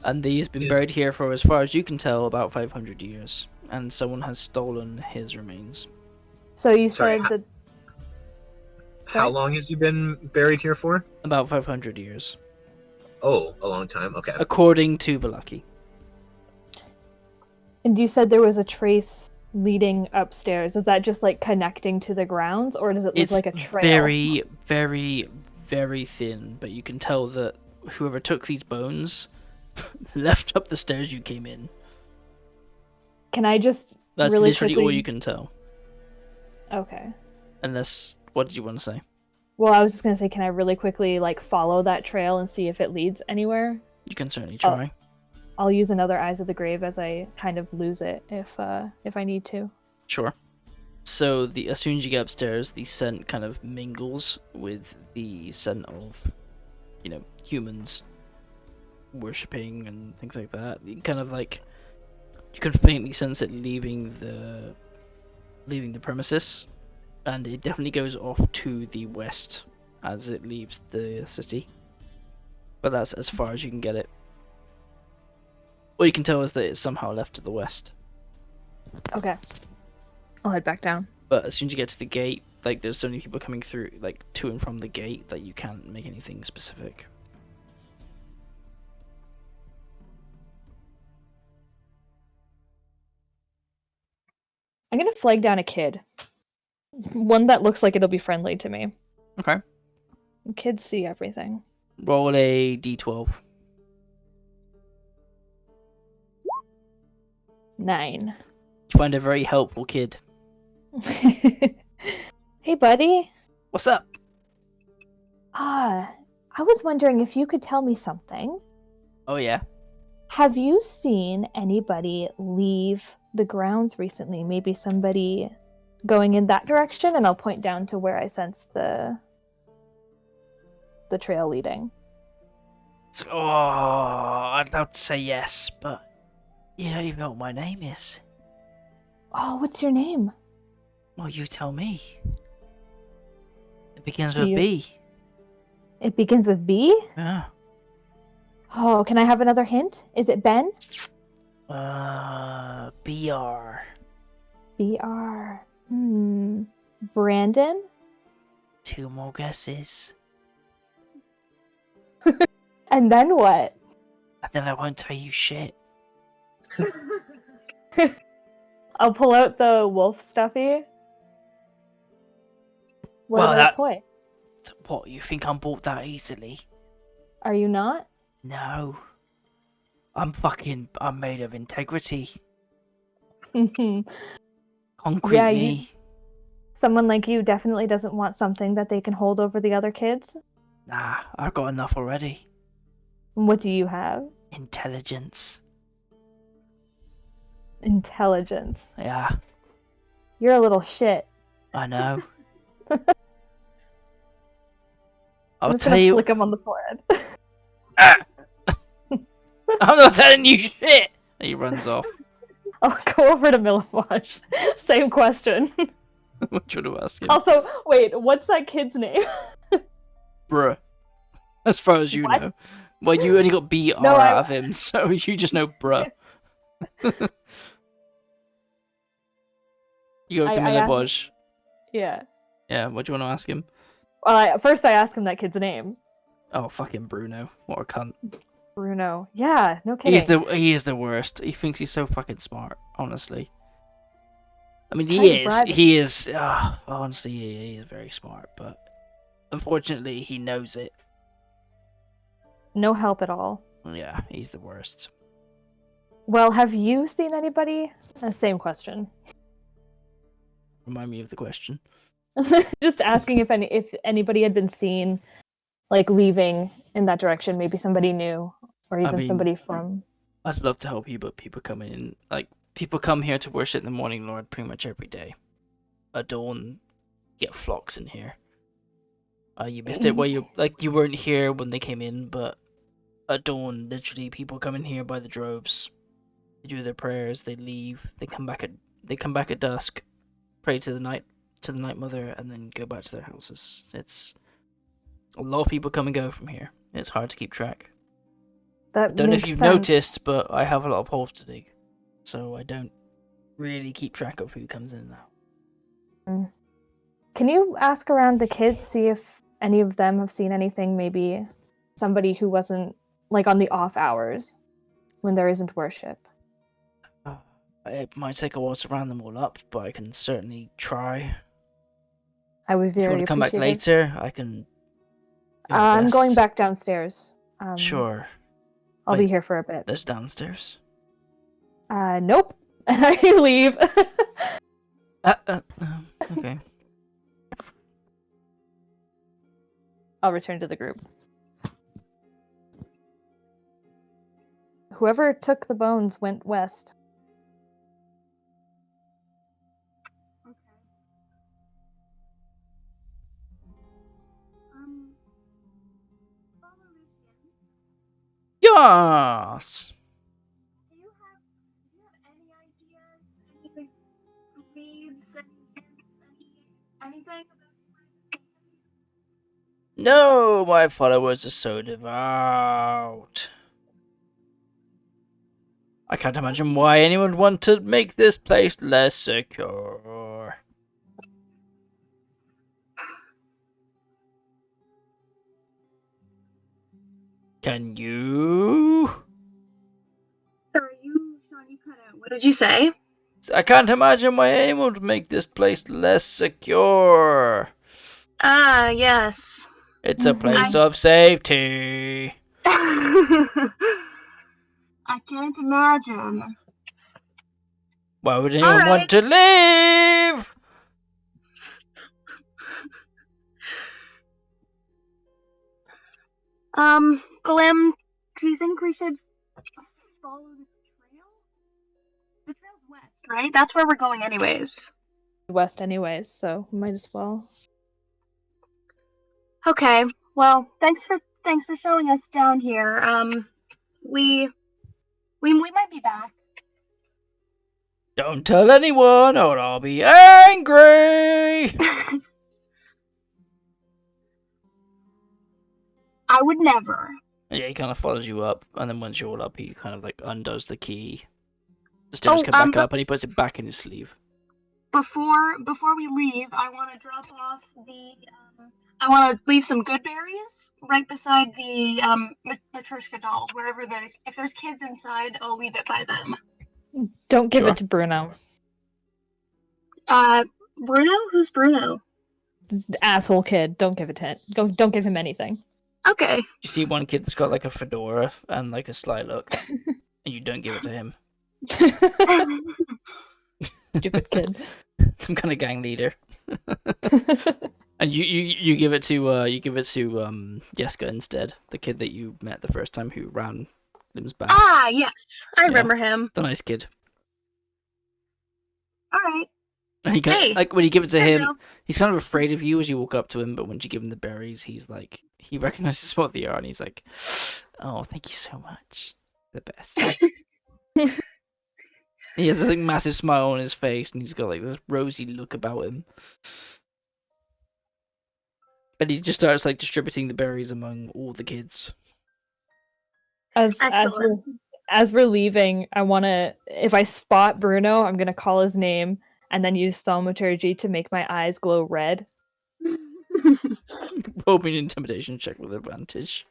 And he's been buried here for, as far as you can tell, about 500 years, and someone has stolen his remains. So you said that. How long has he been buried here for? About 500 years. Oh, a long time. Okay. According to Valaki. And you said there was a trace leading upstairs. Is that just like connecting to the grounds, or does it look like a trail? Very, very, very thin, but you can tell that whoever took these bones left up the stairs you came in. Can I just That's really literally quickly... all you can tell. Okay. Unless, what did you want to say? Well, I was just gonna say, can I really quickly like follow that trail and see if it leads anywhere? You can certainly try. I'll use another Eyes of the Grave as I kind of lose it if I need to. Sure. So as soon as you get upstairs, the scent kind of mingles with the scent of, humans worshipping and things like that. You can faintly sense it leaving the premises, and it definitely goes off to the west as it leaves the city. But that's as far as you can get it. All you can tell is that it's somehow left to the west. Okay. I'll head back down. But as soon as you get to the gate, there's so many people coming through, to and from the gate, that you can't make anything specific. I'm gonna flag down a kid. One that looks like it'll be friendly to me. Okay. Kids see everything. Roll a d12. 9. You find a very helpful kid. Hey, buddy. What's up? I was wondering if you could tell me something. Oh, yeah? Have you seen anybody leave the grounds recently? Maybe somebody going in that direction? And I'll point down to where I sense the the trail leading. So, I'd love to say yes, but you don't even know what my name is. Oh, what's your name? Well, you tell me. It begins Do with you- B. It begins with B? Yeah. Oh, can I have another hint? Is it Ben? BR. BR. Brandon? 2 more guesses. And then what? And then I won't tell you shit. I'll pull out the wolf stuffy. What Well, about a toy? What, you think I'm bought that easily? Are you not? No. I'm made of integrity. Concrete Yeah, me. Someone like you definitely doesn't want something that they can hold over the other kids. Nah, I've got enough already. What do you have? Intelligence. Intelligence. Yeah, You're a little shit. I know. I'm I'll just tell gonna you. flick him on the forehead. Ah! I'm not telling you shit! And he runs off. I'll go over to Milliwash. Same question. What do you want to ask him? Also, wait, what's that kid's name? Bruh. As far as you What? know. Well, you only got BR No, out of him, so you just know bruh. You go up to I asked- Milliboj. Yeah. Yeah, what do you want to ask him? First I asked him that kid's name. Oh, fucking Bruno. What a cunt. Bruno. Yeah, no kidding. He is the worst. He thinks he's so fucking smart, honestly. I mean, Trying to bribe he is, honestly, he is very smart, but unfortunately, he knows it. No help at all. Yeah, he's the worst. Well, have you seen anybody? Same question. Remind me of the question. Just asking if anybody had been seen, like, leaving in that direction. Maybe somebody new, or even somebody from. I'd love to help you, but people come in, like, people come here to worship the Morning Lord pretty much every day. At dawn, get flocks in here. You missed it. Well, you weren't here when they came in, but at dawn, literally, people come in here by the droves. They do their prayers. They leave. They come back at dusk, pray to the night mother, and then go back to their houses. It's a lot of people come and go from here. It's hard to keep track. That I don't know if makes you've sense. noticed, but I have a lot of holes to dig, so I don't really keep track of who comes in and out. Can you ask around the kids, see if any of them have seen anything? Maybe somebody who wasn't, like, on the off hours when there isn't worship. It might take a while to round them all up, but I can certainly try. I would If you very want to come back appreciate it. later, I can. do my I'm going best. back downstairs. Sure. I'll be Wait, here for a bit. There's downstairs. Nope. And I leave. Okay. I'll return to the group. Whoever took the bones went west. Okay. Follow Lucian. Yes. Do you have any ideas, any leads, any hints, anything about? No, my followers are so devout. I can't imagine why anyone would want to make this place less secure. Can you? Sorry, Sean, you cut out. What did you say? I can't imagine why anyone would make this place less secure. Ah, yes. It's a place I- of safety. I can't imagine. Why would anyone Alright. want to leave? Glim, do you think we should follow the trail? The trail's west, right? That's where we're going anyways. West anyways, so might as well. Okay. Well, thanks for showing us down here. We might be back. Don't tell anyone or I'll be angry! I would never. Yeah, he kind of follows you up, and then once you're all up, he kind of like undoes the key. The stairs come back up, and he puts it back in his sleeve. Before we leave, I want to drop off the. I want to leave some good berries right beside the Matryoshka dolls. If there's kids inside, I'll leave it by them. Don't give Sure. it to Bruno. Bruno? Who's Bruno? This asshole kid. Don't give it to him. Don't give him anything. Okay. You see one kid that's got like a fedora and like a sly look, and you don't give it to him. Stupid kid. Some kind of gang leader. And you give it to Jeska instead, the kid that you met the first time who ran Lim's back. Ah, yes, I remember him. The nice kid. All right. And he Hey, like when you give it to him, Bruno. he's kind of afraid of you as you walk up to him, but once you give him the berries, he's like he recognizes what they are, and he's like, "Oh, thank you so much, the best." He has a like, massive smile on his face, and he's got like this rosy look about him. And he just starts like distributing the berries among all the kids. As Excellent. we're leaving, I wanna, if I spot Bruno, I'm gonna call his name and then use thaumaturgy to make my eyes glow red. Roll me an intimidation check with advantage.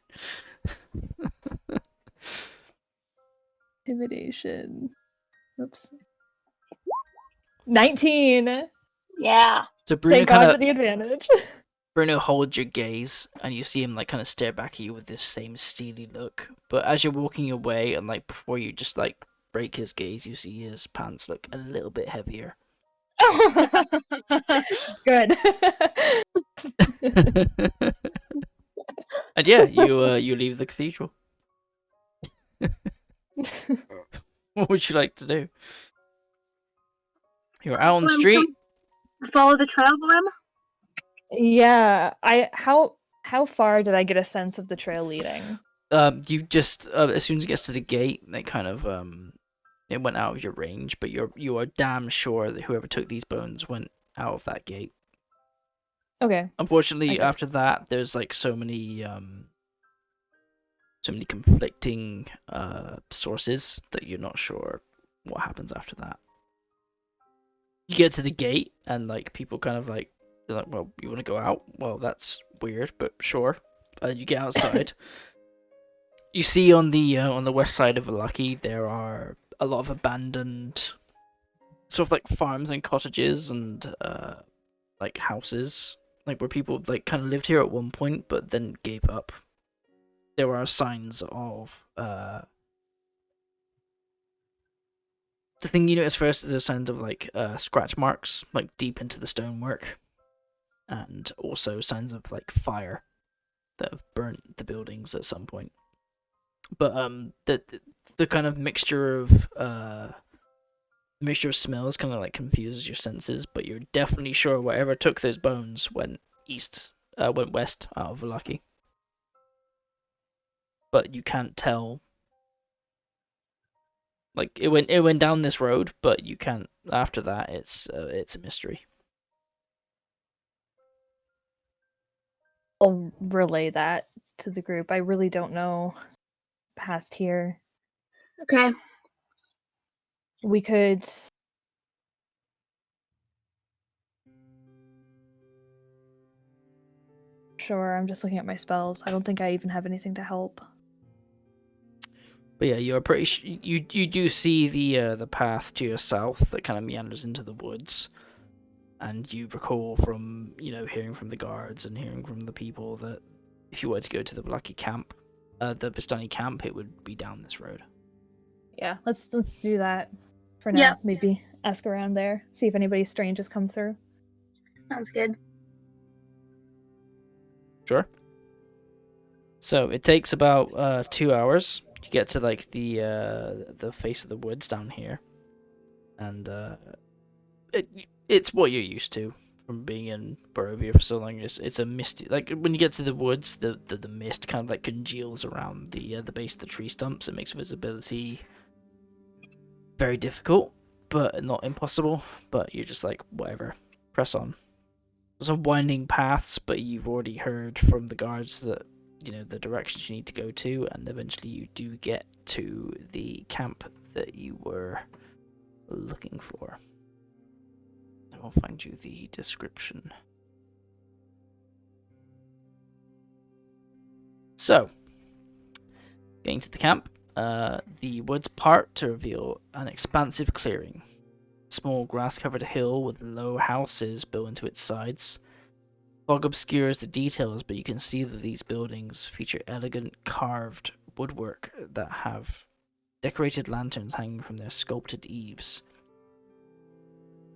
Intimidation. Oops. 19. Yeah. So Bruno Thank God kind for of the advantage. Bruno holds your gaze, and you see him like kind of stare back at you with this same steely look. But as you're walking away, and like before you just like break his gaze, you see his pants look a little bit heavier. Good. And yeah, you leave the cathedral. What would you like to do? You're out on the street. Follow the trail, Glim? Yeah. How far did I get a sense of the trail leading? You just as soon as it gets to the gate, they kind of it went out of your range, but you are damn sure that whoever took these bones went out of that gate. Okay. Unfortunately, I guess. after that, there's like so many conflicting sources that you're not sure what happens after that. You get to the gate, and like people kind of like they're like, "Well, you want to go out? Well, that's weird, but sure." And you get outside. You see on the west side of Valaki, there are a lot of abandoned sort of like farms and cottages and like houses, like where people like kind of lived here at one point but then gave up. There are signs of the thing you notice first is there signs of like scratch marks like deep into the stonework, and also signs of like fire that have burnt the buildings at some point. But the kind of mixture of smells kind of like confuses your senses, but you're definitely sure whatever took those bones went west out of Valaki. But you can't tell. Like it went down this road, but you can't. After that, it's a mystery. I'll relay that to the group. I really don't know past here. Okay. We could. Sure, I'm just looking at my spells. I don't think I even have anything to help. But yeah, you're pretty. You do see the path to your south that kind of meanders into the woods, and you recall from hearing from the guards and hearing from the people that if you were to go to the Valaki camp, the Bastani camp, it would be down this road. Yeah, let's do that for now. Yeah. Maybe ask around there, see if anybody strange has come through. Sounds good. Sure. So it takes about 2 hours to get to like the face of the woods down here, and it's what you're used to. from being in Barovia for so long. It's a misty. Like when you get to the woods, the mist kind of like congeals around the base of the tree stumps. It makes visibility very difficult, but not impossible. But you're just like whatever, press on. There's some winding paths, but you've already heard from the guards that the directions you need to go to, and eventually you do get to the camp that you were looking for. I'll find you the description. So, getting to the camp, the woods part to reveal an expansive clearing. Small grass-covered hill with low houses built into its sides. Fog obscures the details, but you can see that these buildings feature elegant carved woodwork that have decorated lanterns hanging from their sculpted eaves.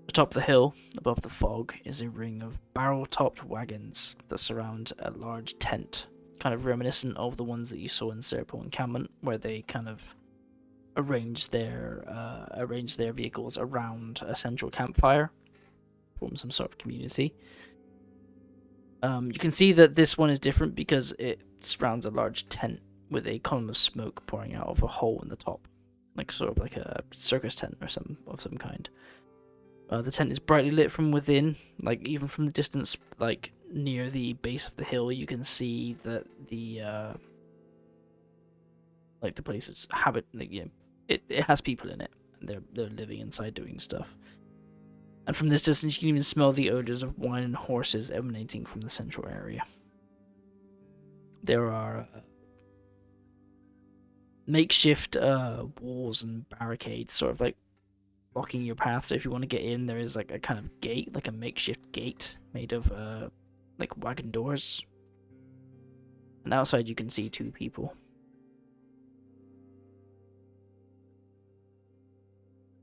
Atop the hill, above the fog, is a ring of barrel-topped wagons that surround a large tent, kind of reminiscent of the ones that you saw in Serpo encampment, where they kind of arrange their vehicles around a central campfire, form some sort of community. You can see that this one is different because it surrounds a large tent with a column of smoke pouring out of a hole in the top, like sort of like a circus tent or some kind. The tent is brightly lit from within, like even from the distance, like near the base of the hill, you can see that the place is it has people in it, and they're living inside doing stuff. And from this distance, you can even smell the odors of wine and horses emanating from the central area. There are makeshift walls and barricades, sort of like blocking your path. So if you want to get in, there is like a kind of gate, like a makeshift gate made of like wagon doors. And outside you can see two people.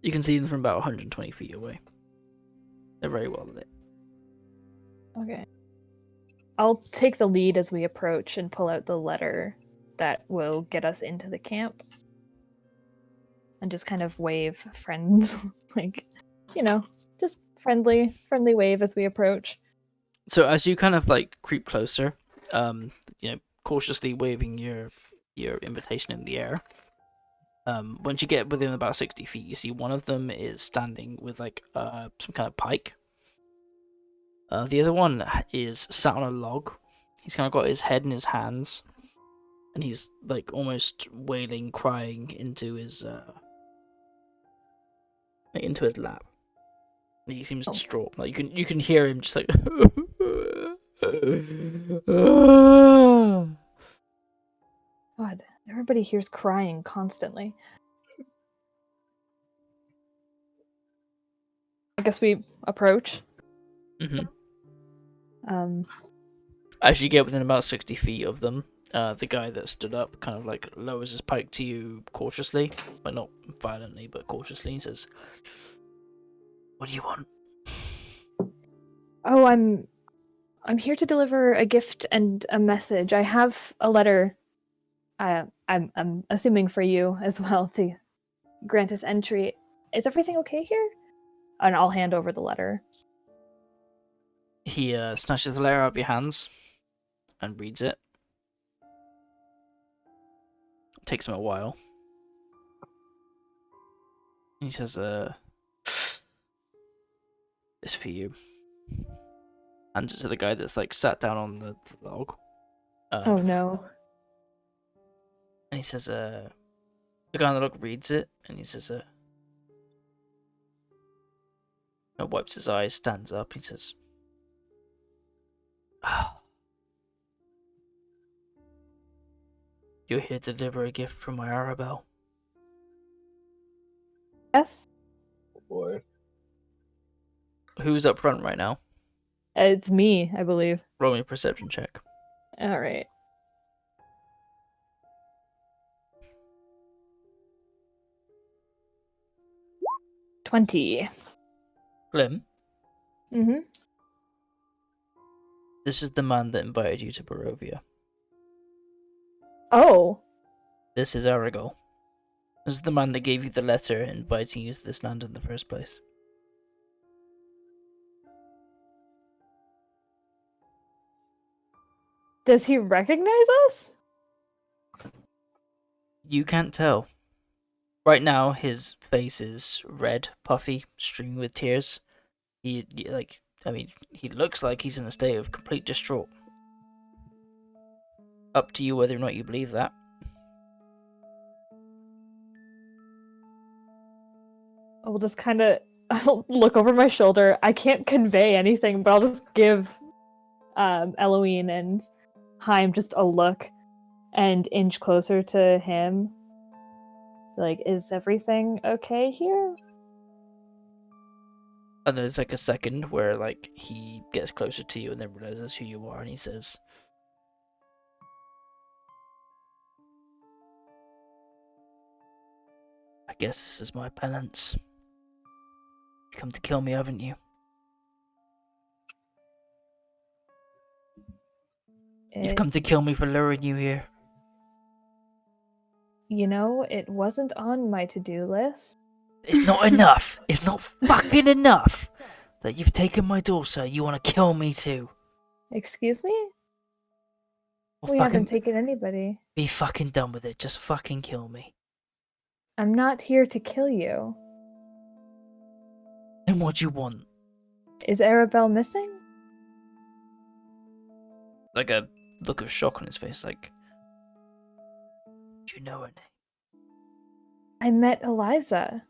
You can see them from about 120 feet away. They're very well lit. Okay. I'll take the lead as we approach and pull out the letter that will get us into the camp. And just kind of wave friends, like, just friendly wave as we approach. So as you kind of like creep closer, cautiously waving your invitation in the air. Once you get within about 60 feet, you see one of them is standing with like some kind of pike. The other one is sat on a log. He's kind of got his head in his hands, and he's like almost wailing, crying into his lap. He seems distraught. Like you can hear him just like. God, everybody here's crying constantly. I guess we approach. Mm-hmm. Um, As you get within about 60 feet of them, the guy that stood up kind of like lowers his pike to you cautiously, but not violently, but cautiously. He says, "What do you want?" Oh, I'm here to deliver a gift and a message. I have a letter. I'm assuming for you as well to grant us entry. Is everything okay here? And I'll hand over the letter. He snatches the letter out of your hands and reads it. It takes him a while. He says, "It's for you." Hands it to the guy that's like sat down on the log. Oh no. And he says, the guy on the log reads it, and he says, wipes his eyes, stands up, he says, "You're here to deliver a gift from my Arabelle." Yes? Oh boy. Who's up front right now? It's me, I believe. Roll me a perception check. All right. 20. Glim, Mm-hmm. this is the man that invited you to Barovia. Oh. This is Aragol. This is the man that gave you the letter inviting you to this land in the first place. Does he recognize us? You can't tell. Right now, his face is red, puffy, streaming with tears. He looks like he's in a state of complete distraught. Up to you whether or not you believe that. I'll just kind of look over my shoulder. I can't convey anything, but I'll just give Eloine and Haim just a look and inch closer to him. Like, is everything okay here? And there's like a second where like he gets closer to you and then realizes who you are and he says, I guess this is my penance. You come to kill me, haven't you? You've come to kill me for luring you here. You know, it wasn't on my to-do list. It's not enough. It's not fucking enough that you've taken my daughter. You want to kill me too. Excuse me? Well, We fucking haven't taken anybody. be fucking done with it. Just fucking kill me. I'm not here to kill you. Then what do you want? Is Arabelle missing? Like a look of shock on his face, like, do you know her name? I met Eliza.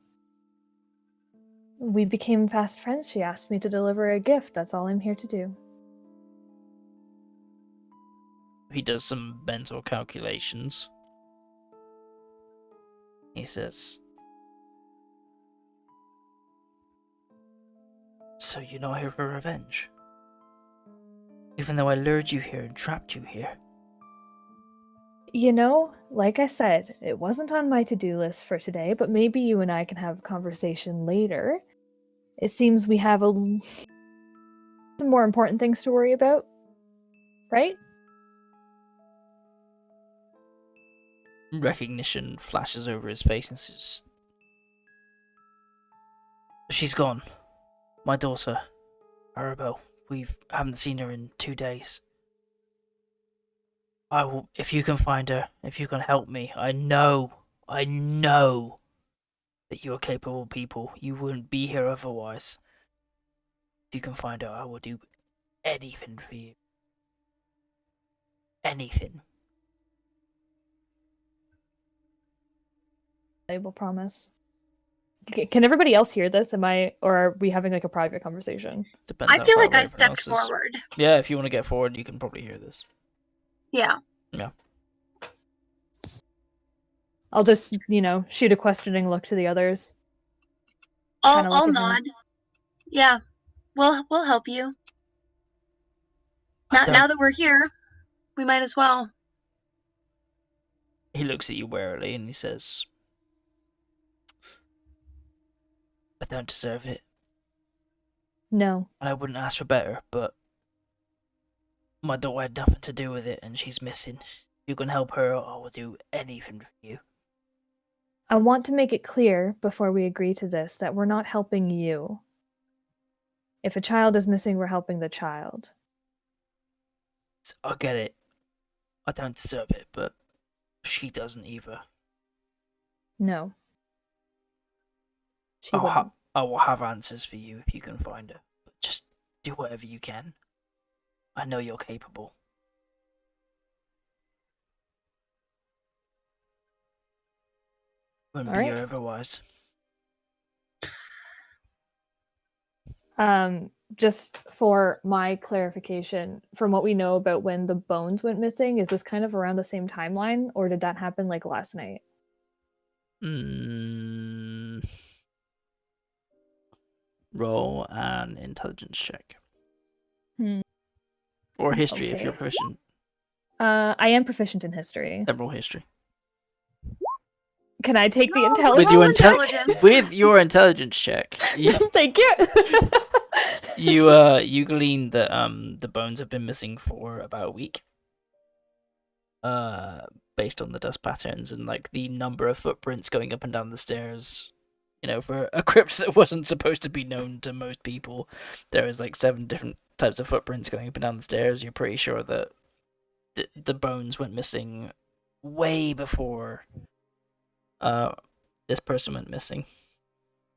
We became fast friends. She asked me to deliver a gift. That's all I'm here to do. He does some mental calculations. He says, so you're not here for revenge? Even though I lured you here and trapped you here? You know, like I said, it wasn't on my to-do list for today, but maybe you and I can have a conversation later. It seems we have some more important things to worry about, right? Recognition flashes over his face and says, she's gone. My daughter, Arabelle. We haven't seen her in 2 days. I will, if you can find her, if you can help me. I know that you are capable people. You wouldn't be here otherwise. If you can find her, I will do anything for you. Anything. I will promise. Can everybody else hear this? Or are we having like a private conversation? Depends I how feel far like away I everyone stepped else is. forward. Yeah, if you want to get forward, you can probably hear this. Yeah. Yeah. I'll just, shoot a questioning look to the others. Kinda look I'll at him. nod. Yeah. We'll help you. Now that we're here, we might as well. He looks at you warily and he says, I don't deserve it. No. And I wouldn't ask for better, but my daughter had nothing to do with it and she's missing. If you can help her, I will do anything for you. I want to make it clear before we agree to this that we're not helping you. If a child is missing, we're helping the child. I get it. I don't deserve it, but she doesn't either. No. She wouldn't. I will have answers for you if you can find her. But just do whatever you can. I know you're capable. Wouldn't be here otherwise. Just for my clarification, from what we know about when the bones went missing, is this kind of around the same timeline, or did that happen like last night? Roll an intelligence check. Hmm. Or history if Okay. you're proficient. I am proficient in history. Then roll history. Can I take the With intelligence? with your intelligence check, Thank you. you glean that the bones have been missing for about a week. Based on the dust patterns and like the number of footprints going up and down the stairs. You know, for a crypt that wasn't supposed to be known to most people, there is like 7 different types of footprints going up and down the stairs. You're pretty sure that the bones went missing way before this person went missing.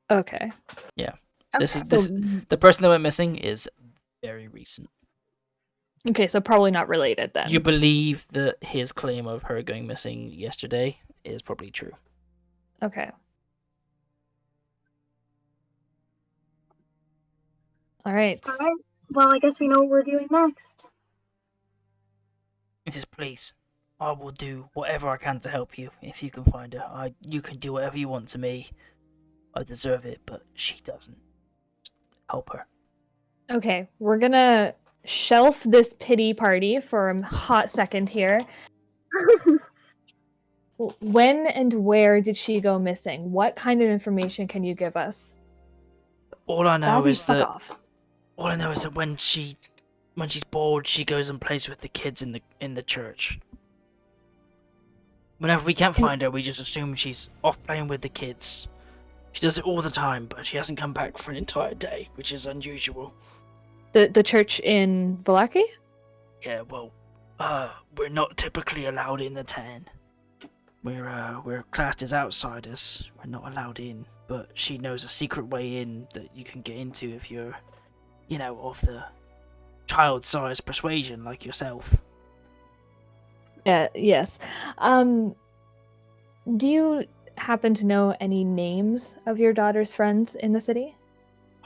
Okay. This Okay. is So this the person that went missing is very recent. okay, so probably not related then. You believe that his claim of her going missing yesterday is probably true. Okay. All right. All right. Well, I guess we know what we're doing next. Mrs. Please, I will do whatever I can to help you if you can find her. You can do whatever you want to me. I deserve it, but she doesn't. Help her. Okay, we're gonna shelf this pity party for a hot second here. When and where did she go missing? What kind of information can you give us? All I know Bazzy, is fuck that off. when she's bored, she goes and plays with the kids in the church. Whenever we can't find her, we just assume she's off playing with the kids. She does it all the time, but she hasn't come back for an entire day, which is unusual. The church in Valaki? Yeah, well, we're not typically allowed in the town. We're classed as outsiders. We're not allowed in, but she knows a secret way in that you can get into if you're, of the child-sized persuasion like yourself. Yes. Do you happen to know any names of your daughter's friends in the city?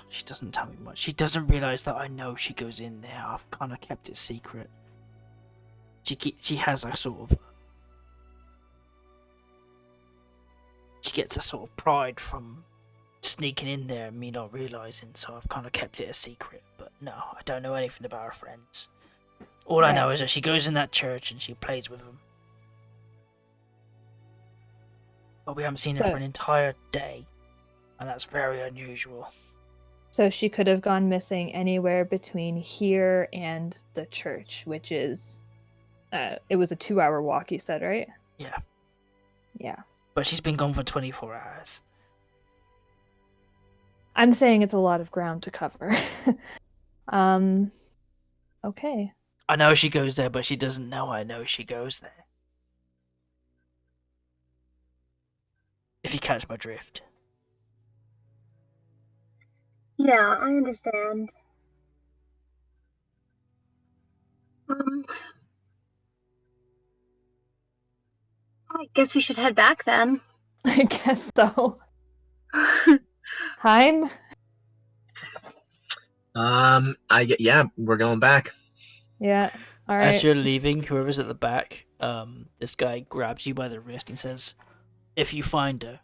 She doesn't tell me much. She doesn't realize that I know she goes in there. I've kind of kept it secret. She has a sort of... She gets a sort of pride from sneaking in there and me not realizing, so I've kind of kept it a secret. But no, I don't know anything about her friends. All I know is that she goes in that church and she plays with them. But we haven't seen her for an entire day, and that's very unusual. So she could have gone missing anywhere between here and the church, which is... it was a 2-hour walk, you said, right? Yeah. Yeah. But she's been gone for 24 hours. I'm saying it's a lot of ground to cover. Okay. I know she goes there, but she doesn't know I know she goes there. If you catch my drift. Yeah, I understand. I guess we should head back then. I guess so. Heim? Yeah, we're going back. Yeah. All right. As you're leaving, whoever's at the back, this guy grabs you by the wrist and says, "If you find her,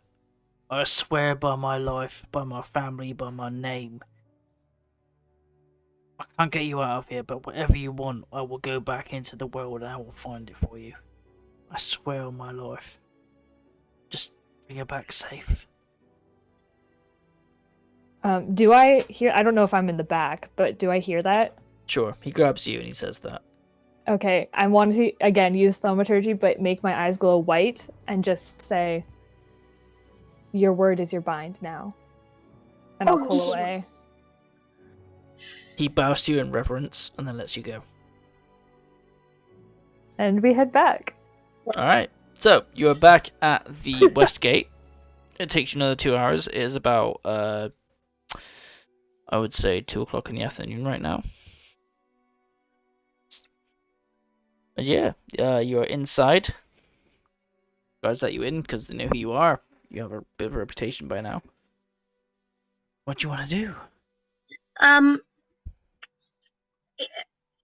I swear by my life, by my family, by my name, I can't get you out of here, but whatever you want, I will go back into the world and I will find it for you. I swear on my life. Just bring her back safe." Do I hear... I don't know if I'm in the back, but do I hear that? Sure, he grabs you and he says that. Okay, I want to, again, use thaumaturgy, but make my eyes glow white and just say, "Your word is your bind now." And I'll pull away. He bows to you in reverence and then lets you go. And we head back. Alright, so you are back at the West Gate. It takes you another 2 hours. It is about, I would say 2 o'clock in the afternoon right now. And yeah, you are inside. Guards let you in because they know who you are. You have a bit of a reputation by now. What do you want to do?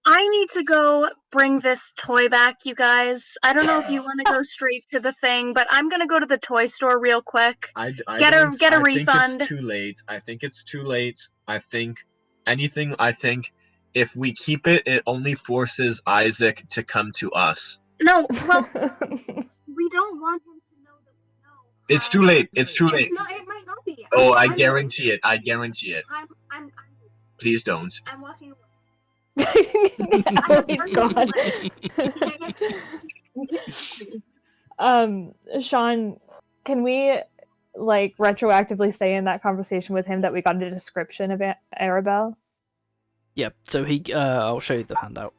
I need to go bring this toy back, you guys. I don't know if you want to go straight to the thing, but I'm gonna go to the toy store real quick. Get a refund. I think it's too late. I think it's too late. I think if we keep it, it only forces Isaac to come to us. No, well, we don't want him to know that we know. It's too late. It's too late. It might not be. Oh, I guarantee it. I guarantee it. I'm Please don't. I'm walking away. Oh, he's gone. Sean, can we retroactively say in that conversation with him that we got a description of Arabelle? Yep, so I'll show you the handout.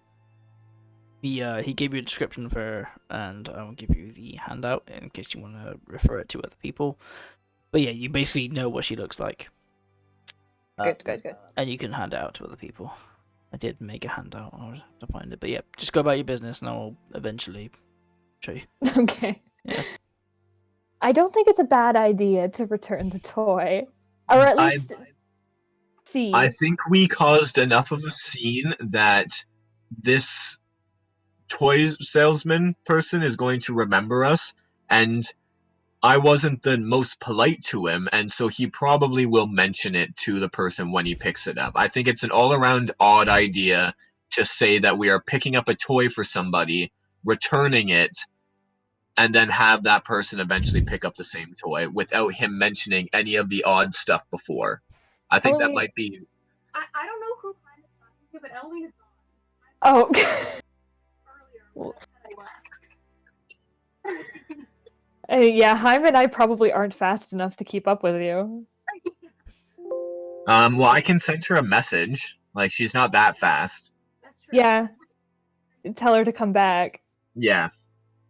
He gave you a description of her, and I will give you the handout in case you want to refer it to other people. But yeah, you basically know what she looks like. Good. And you can hand it out to other people. I did make a handout. I was to find it, but yeah, just go about your business, and I'll eventually show you. Okay. Yeah. I don't think it's a bad idea to return the toy, or at least see. I think we caused enough of a scene that this toy salesman person is going to remember us, and I wasn't the most polite to him, and so he probably will mention it to the person when he picks it up. I think it's an all-around odd idea to say that we are picking up a toy for somebody, returning it, and then have that person eventually pick up the same toy without him mentioning any of the odd stuff before. I think that might be... I don't know who I'm talking to, but Elwyn is gone. Oh. Earlier, I left. Yeah, Haim and I probably aren't fast enough to keep up with you. Well, I can send her a message. Like, she's not that fast. That's true. Yeah. Tell her to come back. Yeah.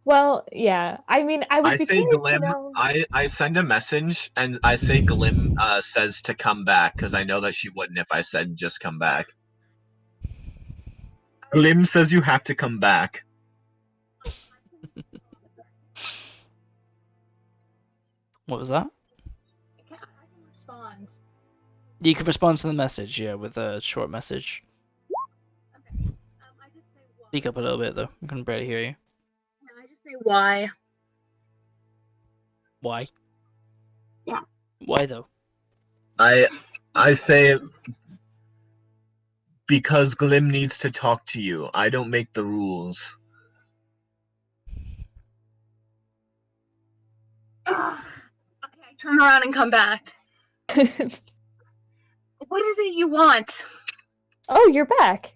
Well, yeah. I mean, I would I be say curious Glim. to know. I send a message and I say Glim says to come back because I know that she wouldn't if I said just come back. Glim says you have to come back. What was that? I can respond. You can respond to the message, yeah, with a short message. Okay. I just say why. Speak up a little bit though. I can barely hear you. Yeah, I just say why. Why? Yeah. Why though? I say because Glim needs to talk to you. I don't make the rules. Okay, I turn around and come back. What is it you want? Oh, you're back.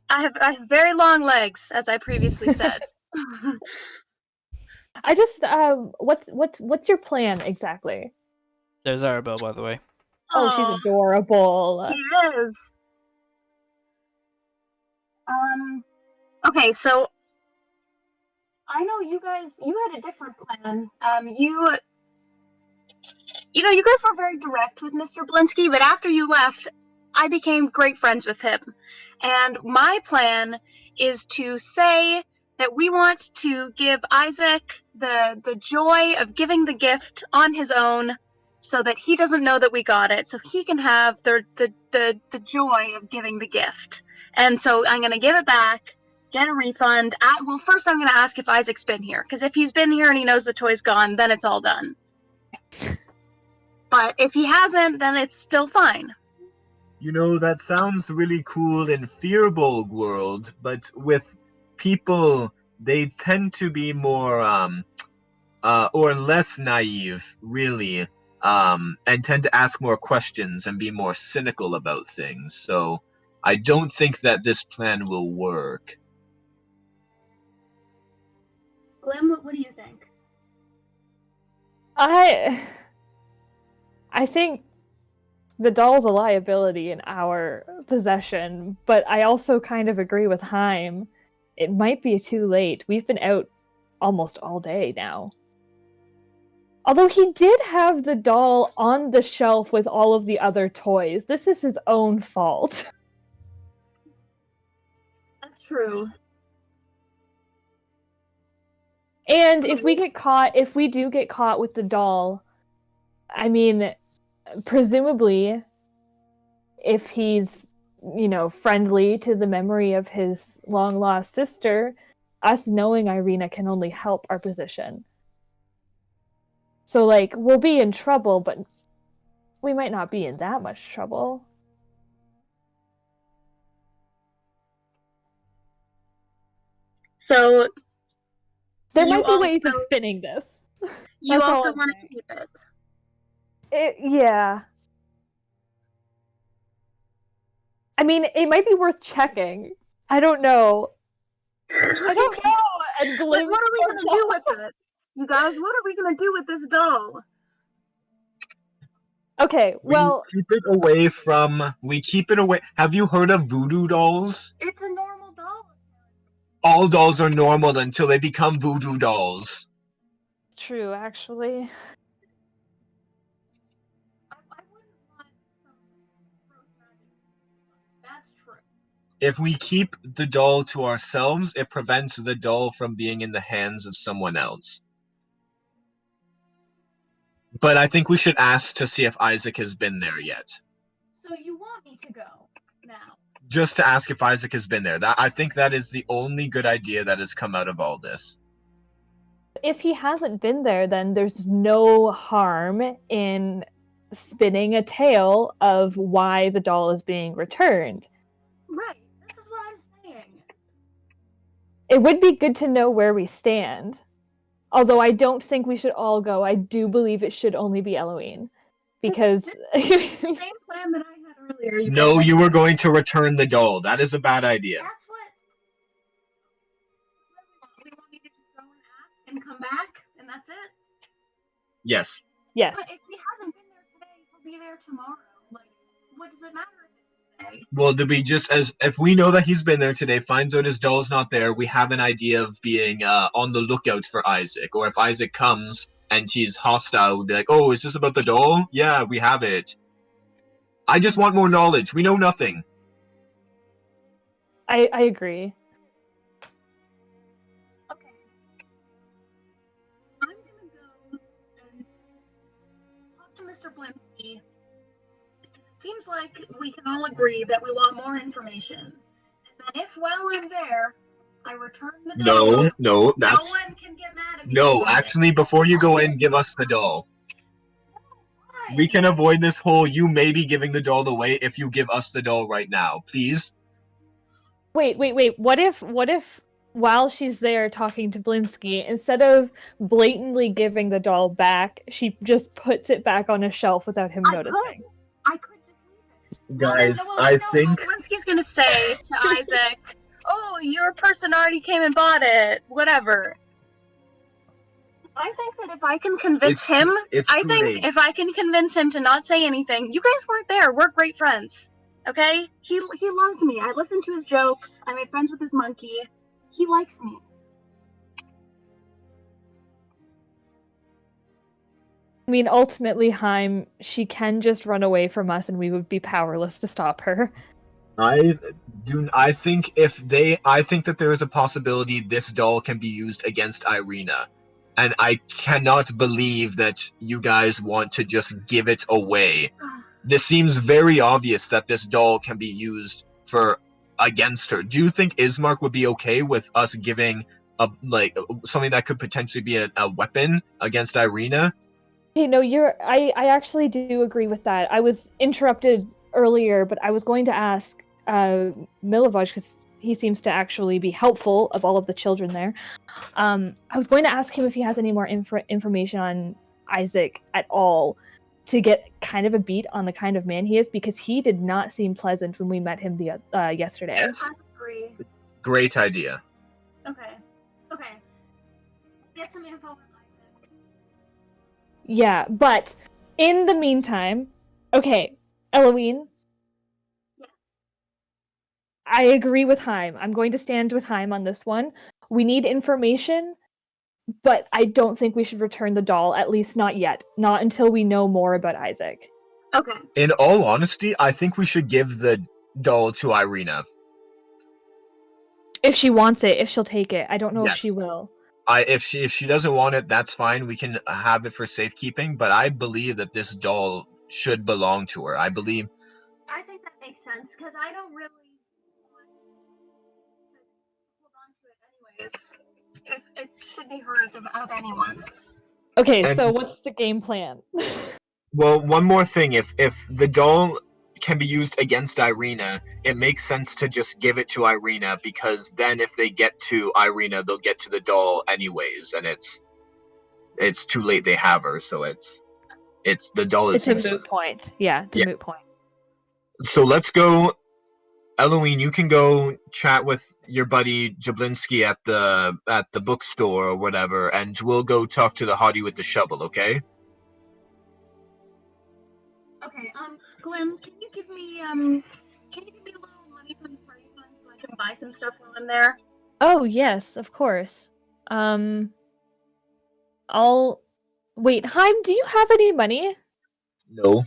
I have very long legs, as I previously said. I just what's your plan exactly? There's Arabelle, by the way. Oh, she's adorable. She is. Okay, so I know you guys. You had a different plan. You guys were very direct with Mr. Blinsky, but after you left, I became great friends with him. And my plan is to say that we want to give Isaac the joy of giving the gift on his own so that he doesn't know that we got it, so he can have the joy of giving the gift. And so I'm going to give it back, get a refund. Well, first I'm going to ask if Isaac's been here, because if he's been here and he knows the toy's gone, then it's all done. But if he hasn't, then it's still fine. You know, that sounds really cool in Fearbolg world, but with people, they tend to be more, or less naive, really, and tend to ask more questions and be more cynical about things. So I don't think that this plan will work. Glim, what do you think? I think the doll's a liability in our possession, but I also kind of agree with Haim. It might be too late. We've been out almost all day now. Although he did have the doll on the shelf with all of the other toys. This is his own fault. That's true. And if we do get caught with the doll, I mean, presumably, if he's, friendly to the memory of his long-lost sister, us knowing Irina can only help our position. So, we'll be in trouble, but we might not be in that much trouble. So there might be ways of spinning this. You also want to keep it. Yeah. I mean, it might be worth checking. I don't know. And what are we going to do with it? You guys, what are we going to do with this doll? Okay, well... We keep it away. Have you heard of voodoo dolls? It's a normal doll. all dolls are normal until they become voodoo dolls. True, actually. I wouldn't want some gross magic. That's true. If we keep the doll to ourselves, it prevents the doll from being in the hands of someone else. But I think we should ask to see if Isaac has been there yet. So you want me to go now? Just to ask if Isaac has been there. I think that is the only good idea that has come out of all this. If he hasn't been there, then there's no harm in spinning a tale of why the doll is being returned. Right. This is what I'm saying. It would be good to know where we stand. Although I don't think we should all go. I do believe it should only be Eloine. Because Same plan that I had earlier. You No, guys. you were going to return the doll. That is a bad idea. That's what. We want me to just go and ask and come back, and that's it. Yes. yes. But if he hasn't been there today, he'll be there tomorrow. Like, what does it matter if it's today? Well, to be just as if we know that he's been there today, finds out his doll's not there, we have an idea of being on the lookout for Isaac. Or if Isaac comes and he's hostile, we'll be like, "Oh, is this about the doll? Yeah, we have it." I just want more knowledge. We know nothing. I agree. Okay. I'm gonna go and talk to Mr. Blinsky. It seems like we can all agree that we want more information. And then if while I'm there, I return the doll, No, that's no one can get mad at me. no. Actually, before you go in, give us the doll. Why? We can avoid this whole you may be giving the doll away if you give us the doll right now, please. Wait. What if while she's there talking to Blinsky, instead of blatantly giving the doll back, she just puts it back on a shelf without him noticing? I could just leave it. Guys, Well, I no, think Blinsky's gonna say to Isaac, "Oh, your person already came and bought it. Whatever." I think that if I can convince him, if I can convince him to not say anything, you guys weren't there. We're great friends. Okay? He loves me. I listen to his jokes. I made friends with his monkey. He likes me. I mean, ultimately, Heim, she can just run away from us and we would be powerless to stop her. I think that there is a possibility this doll can be used against Irina. And I cannot believe that you guys want to just give it away. This seems very obvious that this doll can be used against her. Do you think Ismark would be okay with us giving something that could potentially be a weapon against Irina? Hey, no, I actually do agree with that. I was interrupted earlier, but I was going to ask Milivaj, because he seems to actually be helpful of all of the children there. I was going to ask him if he has any more information on Isaac at all, to get kind of a beat on the kind of man he is, because he did not seem pleasant when we met him yesterday. Yes. I agree. Great idea. Okay. Get some info on Isaac. Yeah, but in the meantime, okay, Eloine. Yes. I agree with Heim. I'm going to stand with Heim on this one. We need information, but I don't think we should return the doll, at least not yet. Not until we know more about Isaac. Okay. In all honesty, I think we should give the doll to Irina. If she wants it, if she'll take it. I don't know if Yes. she will. If she doesn't want it, that's fine. We can have it for safekeeping. But I believe that this doll should belong to her. I think that makes sense, because I don't really want to hold on to it anyways. It should be hers of anyone's. Okay, And- so what's the game plan? Well, one more thing. If the doll can be used against Irina, it makes sense to just give it to Irina, because then if they get to Irina, they'll get to the doll anyways, and it's too late. They have her, so it's the doll is It's a useless. moot point. Yeah, it's a moot point. So let's go. Eloine, you can go chat with your buddy Jablinski at the bookstore or whatever, and we'll go talk to the hottie with the shovel, okay? Okay, Glenn, can you give me a little money from the party fund so I can buy some stuff while I'm there? Oh, yes, of course. I'll wait, Heim, do you have any money? No.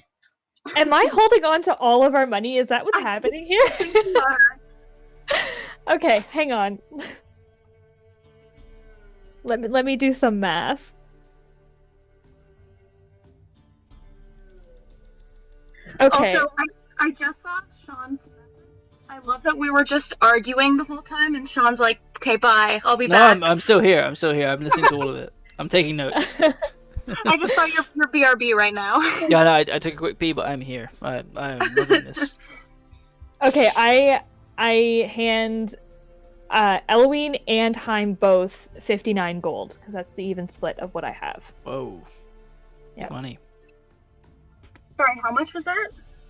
Am I holding on to all of our money? Is that what's happening here? Okay, hang on. Let me do some math. Okay. Also, I just saw Sean's message. I love that we were just arguing the whole time, and Sean's like, "Okay, bye. I'll be No, back." I'm still here. I'm still here. I'm listening to all of it. I'm taking notes. I just saw your BRB right now. Yeah, no, I took a quick pee, but I'm here. I'm loving this. Okay, I hand Eloine and Heim both 59 gold, because that's the even split of what I have. Whoa. Yep. Money. Sorry, how much was that?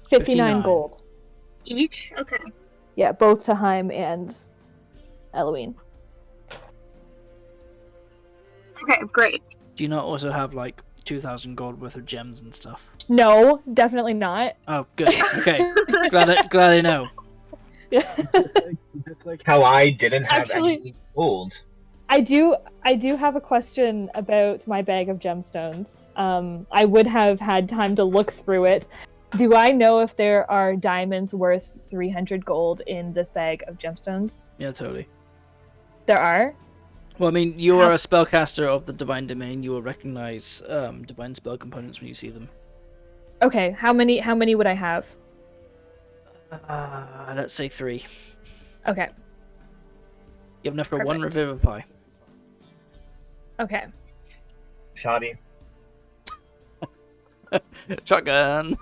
59 gold. Each? Okay. Yeah, both to Heim and Eloine. Okay, great. Do you not also have like 2,000 gold worth of gems and stuff? No, definitely not. Oh, good. Okay. glad I know. Just like how I didn't have Actually- any gold. I do have a question about my bag of gemstones. I would have had time to look through it. Do I know if there are diamonds worth 300 gold in this bag of gemstones? Yeah, totally. There are? Well, I mean, you are a spellcaster of the Divine Domain. You will recognize divine spell components when you see them. Okay, how many would I have? Let's say 3. Okay. You have enough for 1 Perfect. Revivify. Okay. Shoddy. Shotgun!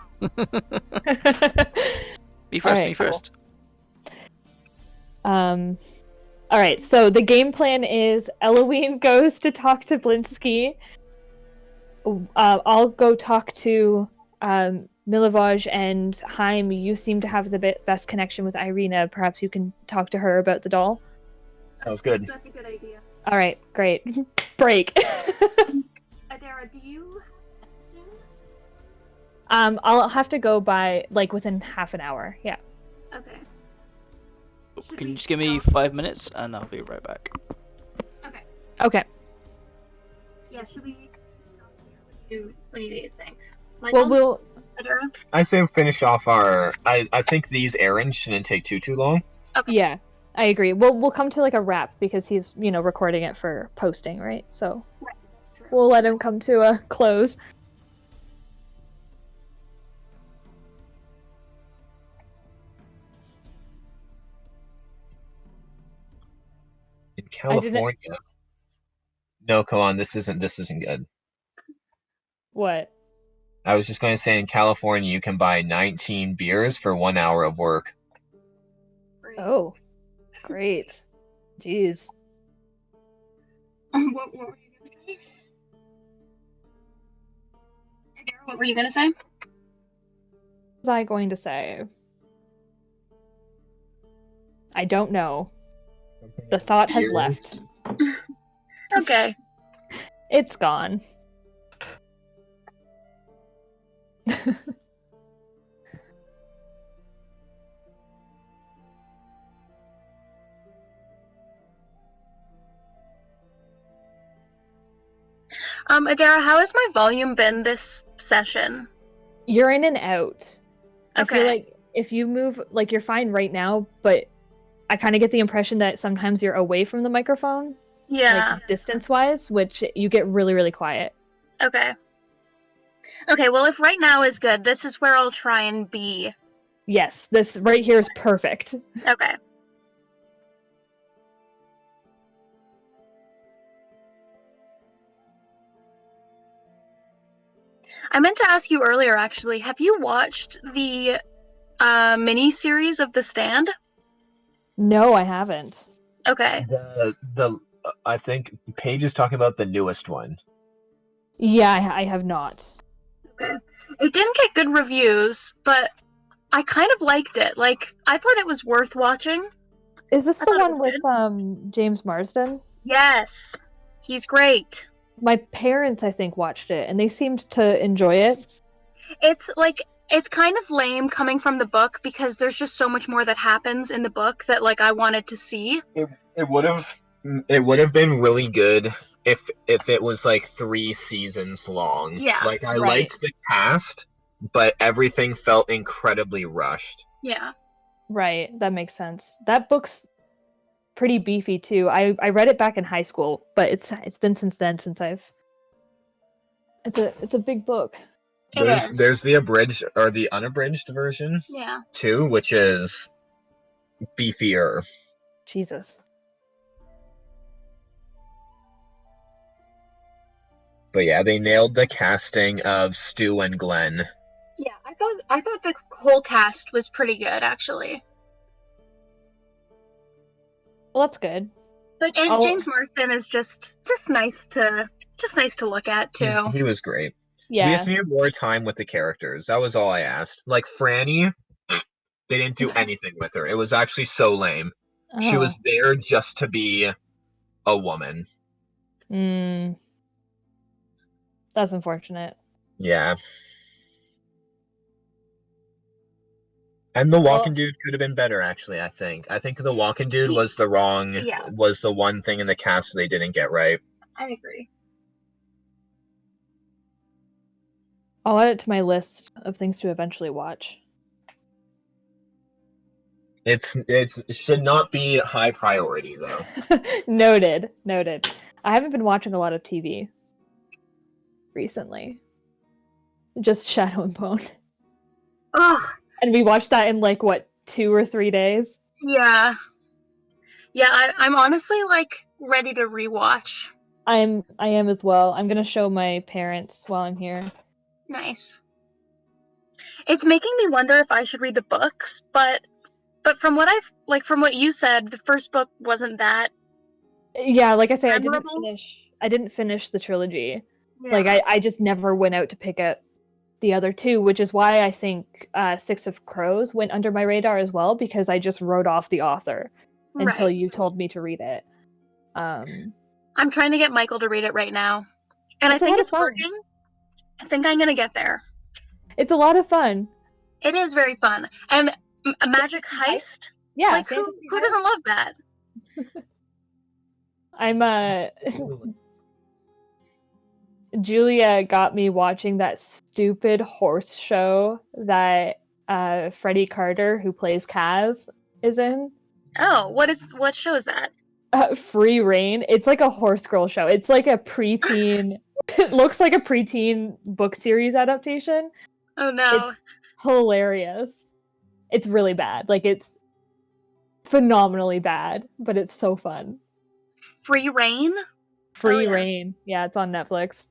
Be first, Alright, be first. Alright, so the game plan is Eloine goes to talk to Blinsky. I'll go talk to Milivaj, and Heim, you seem to have the best connection with Irina. Perhaps you can talk to her about the doll? Sounds good. That's a good idea. Alright, great. Break. Adara, do you have soon? I'll have to go by, like, within half an hour. Yeah. Okay. Can you just give me 5 minutes and I'll be right back. Okay. Yeah, should we stop here? What do you think? Well, we'll... Adara? I say finish off our. I think these errands shouldn't take too long. Okay. Yeah, I agree. We'll come to, like, a wrap, because he's, recording it for posting, right? So Right. True. we'll let him come to a close. In California. No, come on. This isn't good. What? I was just going to say in California you can buy 19 beers for 1 hour of work. Great. Oh, great. Jeez. What were you gonna say? Adara, what were you gonna say? What was I going to say? I don't know. The thought has Beers. left. Okay. It's gone. Adara, how has my volume been this session? You're in and out. I feel Okay. like if you move, like, you're fine right now, but I kind of get the impression that sometimes you're away from the microphone, Yeah. like, distance-wise, which you get really, really quiet. Okay. Okay, well, if right now is good, this is where I'll try and be. Yes, this right here is perfect. Okay. I meant to ask you earlier, actually. Have you watched the mini-series of The Stand? No, I haven't. Okay. The I think Paige is talking about the newest one. Yeah, I have not. Okay. It didn't get good reviews, but I kind of liked it. Like, I thought it was worth watching. Is this I the thought it one was with James Marsden? Yes. He's great. My parents, I think, watched it, and they seemed to enjoy it. It's like, it's kind of lame coming from the book because there's just so much more that happens in the book that, like, I wanted to see. it would have been really good if it was like 3 seasons long. Yeah. Like I Right. liked the cast, but everything felt incredibly rushed. Yeah. Right, that makes sense. That book's pretty beefy too. I read it back in high school, but it's been since then since I've it's a big book. It There's is. there's the abridged or the unabridged version Yeah. too, which is beefier. Jesus. But yeah, they nailed the casting of Stu and Glenn. Yeah, I thought the whole cast was pretty good actually. Well, that's good. But and I'll James Marsden is just nice to look at too. He was great. We yeah. just needed more time with the characters. That was all I asked. Like Franny, they didn't do anything with her. It was actually so lame. She Oh. was there just to be a woman. Mm, that's unfortunate. Yeah. And the Well, walking dude could have been better, actually, I think. I think the walking dude He- was yeah, was the one thing in the cast they didn't get right. I agree. I'll add it to my list of things to eventually watch. It should not be high priority though. Noted. Noted. I haven't been watching a lot of TV recently. Just Shadow and Bone. Ugh, And we watched that in like what, 2 or 3 days? yeah. Yeah, I'm honestly like ready to rewatch. I am as well. I'm gonna show my parents while I'm here. Nice. It's making me wonder if I should read the books, but from what you said, the first book wasn't that Yeah, like I say, memorable. I didn't finish the trilogy. Yeah. Like I just never went out to pick up the other two, which is why I think Six of Crows went under my radar as well, because I just wrote off the author until Right. you told me to read it. I'm trying to get Michael to read it right now. And I It's a think lot of it's fun. working. I think I'm gonna get there. It's a lot of fun. It is very fun. And a magic Fantasy heist? Yeah, Like fantasy who doesn't heist. love that? I'm Julia got me watching that stupid horse show that Freddie Carter, who plays Kaz, is in. Oh, what show is that? Free Reign. It's like a horse girl show. It's like a preteen. It looks like a preteen book series adaptation. Oh no. It's hilarious. It's really bad. Like it's phenomenally bad, but it's so fun. Free Reign? Free yeah. Reign. Yeah, it's on Netflix.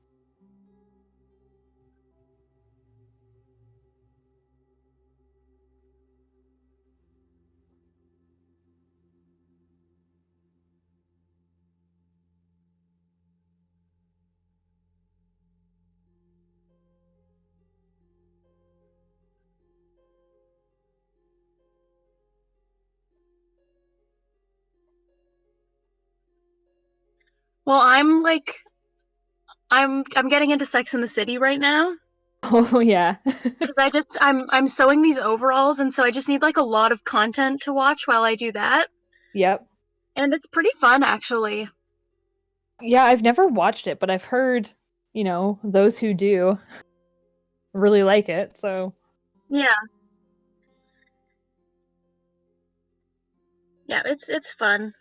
Well, I'm getting into Sex in the City right now. Oh yeah. Because I'm sewing these overalls, and so I just need like a lot of content to watch while I do that. Yep. And it's pretty fun actually. Yeah, I've never watched it, but I've heard, those who do really like it, so Yeah. Yeah, it's fun.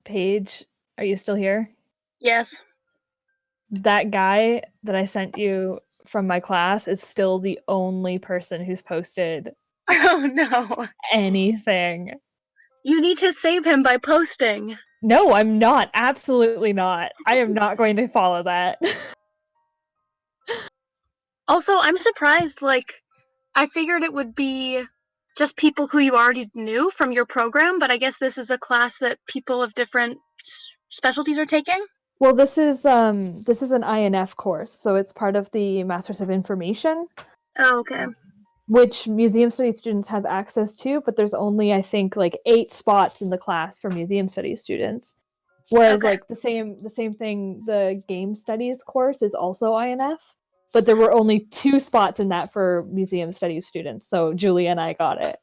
Paige, are you still here? Yes. That guy that I sent you from my class is still the only person who's posted Oh no. anything. You need to save him by posting. No, I'm not. Absolutely not. I am not going to follow that. Also, I'm surprised, like, I figured it would be just people who you already knew from your program, but I guess this is a class that people of different specialties are taking? Well, this is an INF course, so it's part of the Masters of Information, Oh, okay. which museum studies students have access to, but there's only, I think, like 8 spots in the class for museum studies students. Whereas Okay. like the same thing, the game studies course is also INF, but there were only 2 spots in that for museum studies students. So Julia and I got it.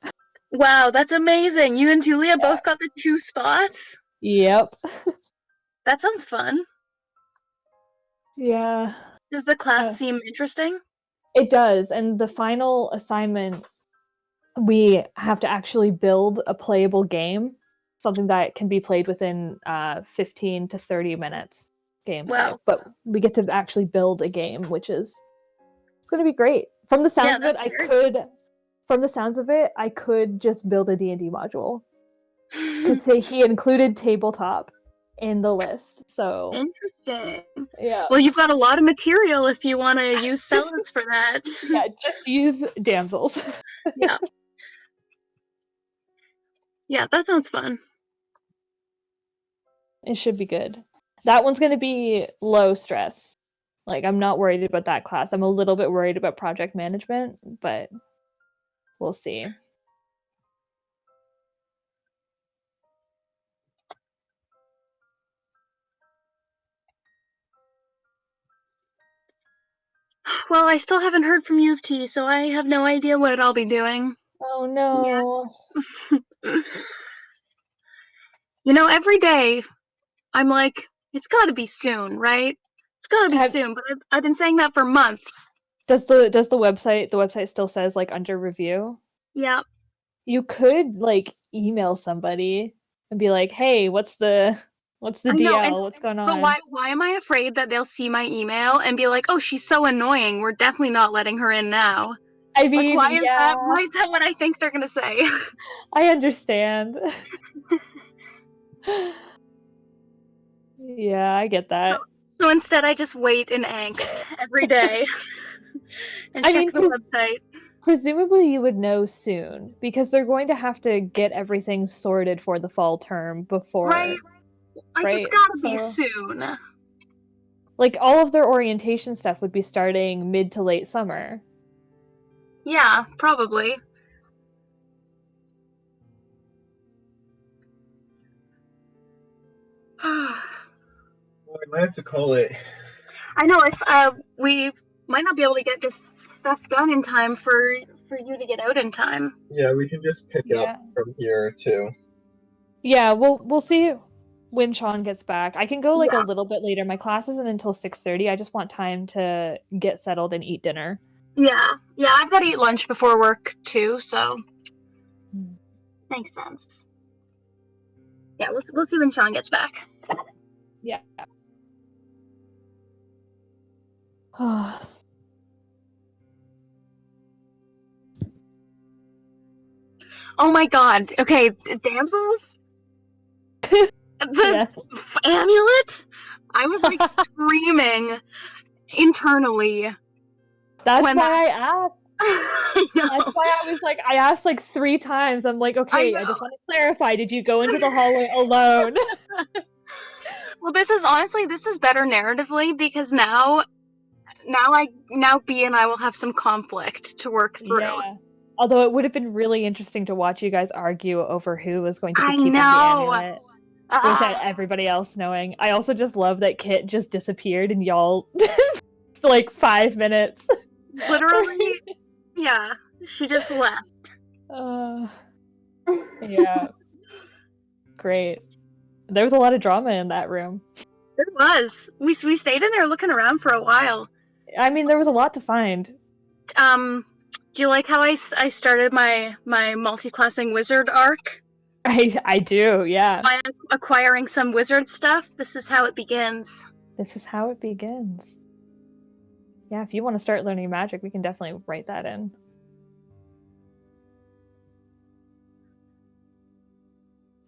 Wow, that's amazing. You and Julia both got the 2 spots? Yep. That sounds fun. Yeah. Does the class seem interesting? It does. And the final assignment, we have to actually build a playable game, something that can be played within 15 to 30 minutes gameplay. Wow. But we get to actually build a game, which is it's going to be great. From the sounds of it, I could just build a D&D module. Because he included tabletop in the list. So Interesting. yeah. Well, you've got a lot of material if you want to use sellers for that. Yeah, just use damsels. Yeah. Yeah, that sounds fun. It should be good. That one's going to be low stress. Like, I'm not worried about that class. I'm a little bit worried about project management, but we'll see. Well, I still haven't heard from U of T, so I have no idea what I'll be doing. Oh no. You know, every day I'm like, it's gotta be soon, right? It's gotta be soon, but I've been saying that for months. Does the website still says like under review? Yeah. You could like email somebody and be like, "Hey, what's the I know, DL? What's going on?" But why am I afraid that they'll see my email and be like, "Oh, she's so annoying. We're definitely not letting her in now." I mean, Like, why is yeah, that what I think they're gonna say? I understand. Yeah, I get that. So instead, I just wait in angst every day and I check mean, the website. presumably you would know soon because they're going to have to get everything sorted for the fall term before. Right. Like, right? it's gotta be soon. Like, all of their orientation stuff would be starting mid to late summer. Yeah, probably. Well, I might have to call it. I know, if we might not be able to get this stuff done in time for you to get out in time. Yeah, we can just pick up from here too. Yeah, we'll see when Sean gets back. I can go like a little bit later. My class isn't until 6:30. I just want time to get settled and eat dinner. Yeah, I've got to eat lunch before work too, so makes sense. Yeah, we'll see when Sean gets back. Yeah. Oh my god. Okay, damsels? The amulet? I was like screaming internally. That's why I asked. That's why I was like, I asked like 3 times. I'm like, okay, I just want to clarify. Did you go into the hallway alone? Well, this is better narratively because now B and I will have some conflict to work through. Yeah. Although it would have been really interesting to watch you guys argue over who was going to be keeping the amulet without everybody else knowing. I also just love that Kit just disappeared and y'all for like 5 minutes. Literally, yeah. She just left. Yeah. Great. There was a lot of drama in that room. There was. We stayed in there looking around for a while. I mean, there was a lot to find. Do you like how I started my multi-classing wizard arc? I do, yeah. By acquiring some wizard stuff, this is how it begins. This is how it begins. Yeah, if you want to start learning magic, we can definitely write that in.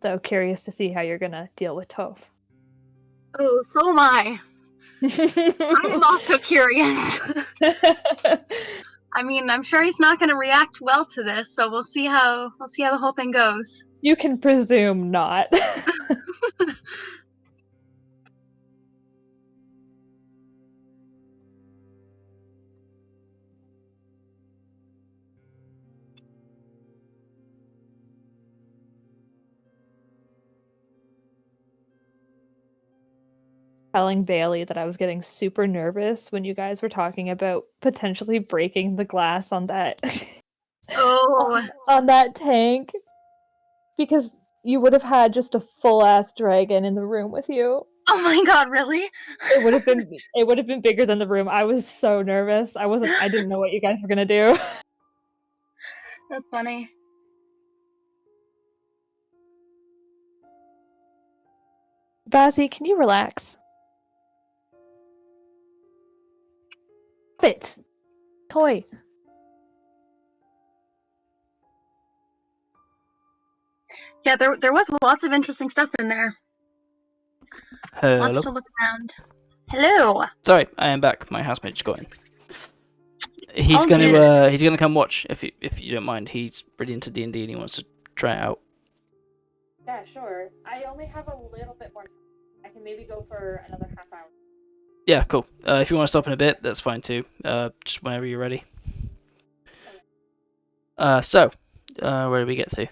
Though curious to see how you're gonna deal with Toph. Oh, so am I. I'm also curious. I mean, I'm sure he's not going to react well to this, so we'll see how the whole thing goes. You can presume not. Telling Bailey that I was getting super nervous when you guys were talking about potentially breaking the glass on that Oh, on that tank, because you would have had just a full ass dragon in the room with you. oh my God, really? It would have been bigger than the room. I was so nervous. I didn't know what you guys were gonna do. That's funny. Bazzy, can you relax? Bits. Toy. Yeah, there was lots of interesting stuff in there. Hello. Lots to look around. Hello. Sorry, I am back. My housemate just got in. He's All gonna good. he's gonna come watch if you don't mind. He's really into D&D and he wants to try it out. Yeah, sure. I only have a little bit more time. I can maybe go for another half hour. Yeah, cool. If you want to stop in a bit, that's fine too. Just whenever you're ready. So, where did we get to?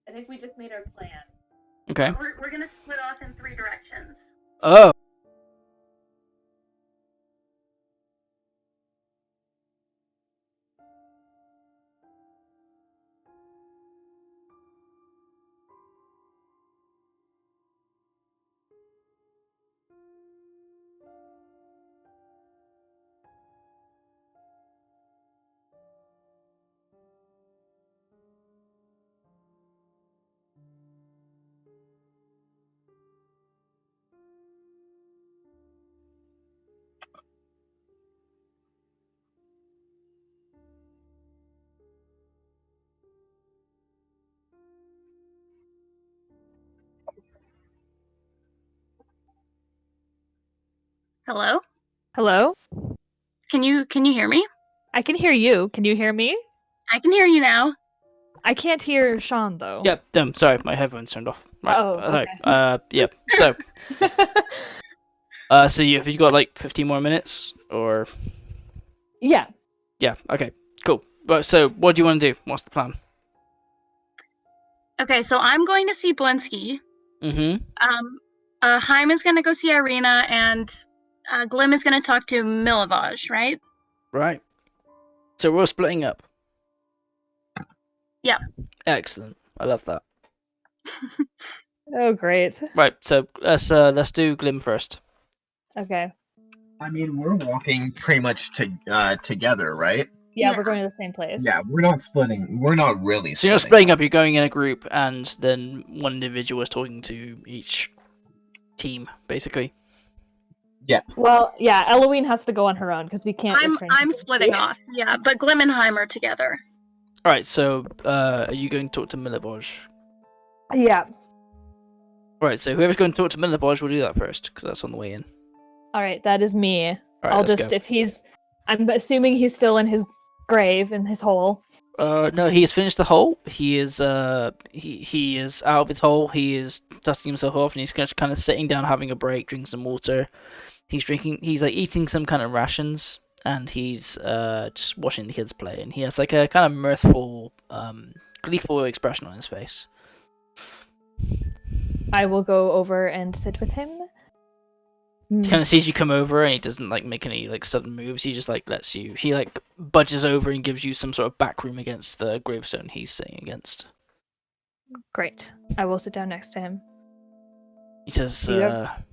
I think we just made our plan. Okay. We're gonna split off in 3 directions. Oh. Hello? Hello? Can you hear me? I can hear you. Can you hear me? I can hear you now. I can't hear Sean though. Yep. Sorry, my headphones turned off. Right. Oh, Sorry. okay. Yep. So, so have you got like 15 more minutes or? Yeah. Yeah. Okay. Cool. But so, what do you want to do? What's the plan? Okay, so I'm going to see Blinsky. Mm-hmm. Haim is gonna go see Irina, and Glim is gonna talk to Milivaj, right? Right. So we're all splitting up. Yeah. Excellent. I love that. Oh, great. Right. So let's do Glim first. Okay. I mean, we're walking pretty much together, right? Yeah, Yeah. we're going to the same place. Yeah, we're not splitting. We're not really So you're not splitting. splitting up. You're going in a group, and then one individual is talking to each team, basically. Yeah. Well, yeah, Eloise has to go on her own because we can't return. I'm splitting off. Yeah, but Glim and Haim are together. All right. So are you going to talk to Miliboj? Yeah. All right. So whoever's going to talk to Miliboj will do that first, because that's on the way in. All right, that is me. All right, I'll let's just, go. if he's, I'm assuming he's still in his grave, in his hole. No, he has finished the hole. He is he is out of his hole. He is dusting himself off, and he's just kind of sitting down, having a break, drinking some water. He's like eating some kind of rations, and he's just watching the kids play, and he has like a kind of mirthful, gleeful expression on his face. I will go over and sit with him. He kind of sees you come over, and he doesn't like make any like sudden moves. He just like lets you. He like budges over and gives you some sort of back room against the gravestone he's sitting against. Great. I will sit down next to him. He says, Do you have-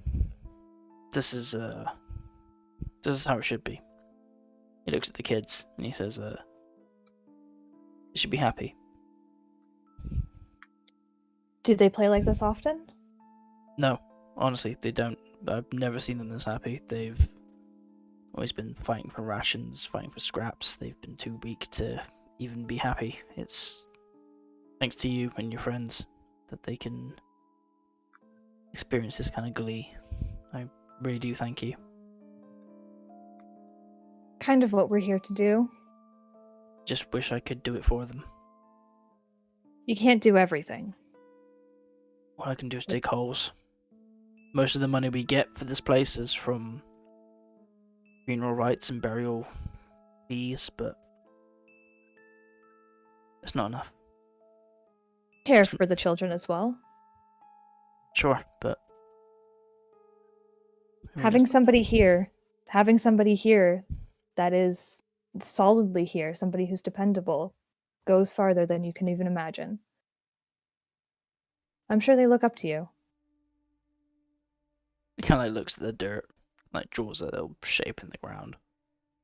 "This is how it should be." He looks at the kids and he says, "You should be happy." Do they play like this often? No, honestly, they don't. I've never seen them this happy. They've always been fighting for rations, fighting for scraps. They've been too weak to even be happy. It's thanks to you and your friends that they can experience this kind of glee. I really do thank you. Kind of what we're here to do. Just wish I could do it for them. You can't do everything. All I can do is dig holes. Most of the money we get for this place is from funeral rites and burial fees, but it's not enough. Care for the children as well. Sure, but Having somebody here that is solidly here, somebody who's dependable, goes farther than you can even imagine. I'm sure they look up to you. he kind of like looks at the dirt, like draws a little shape in the ground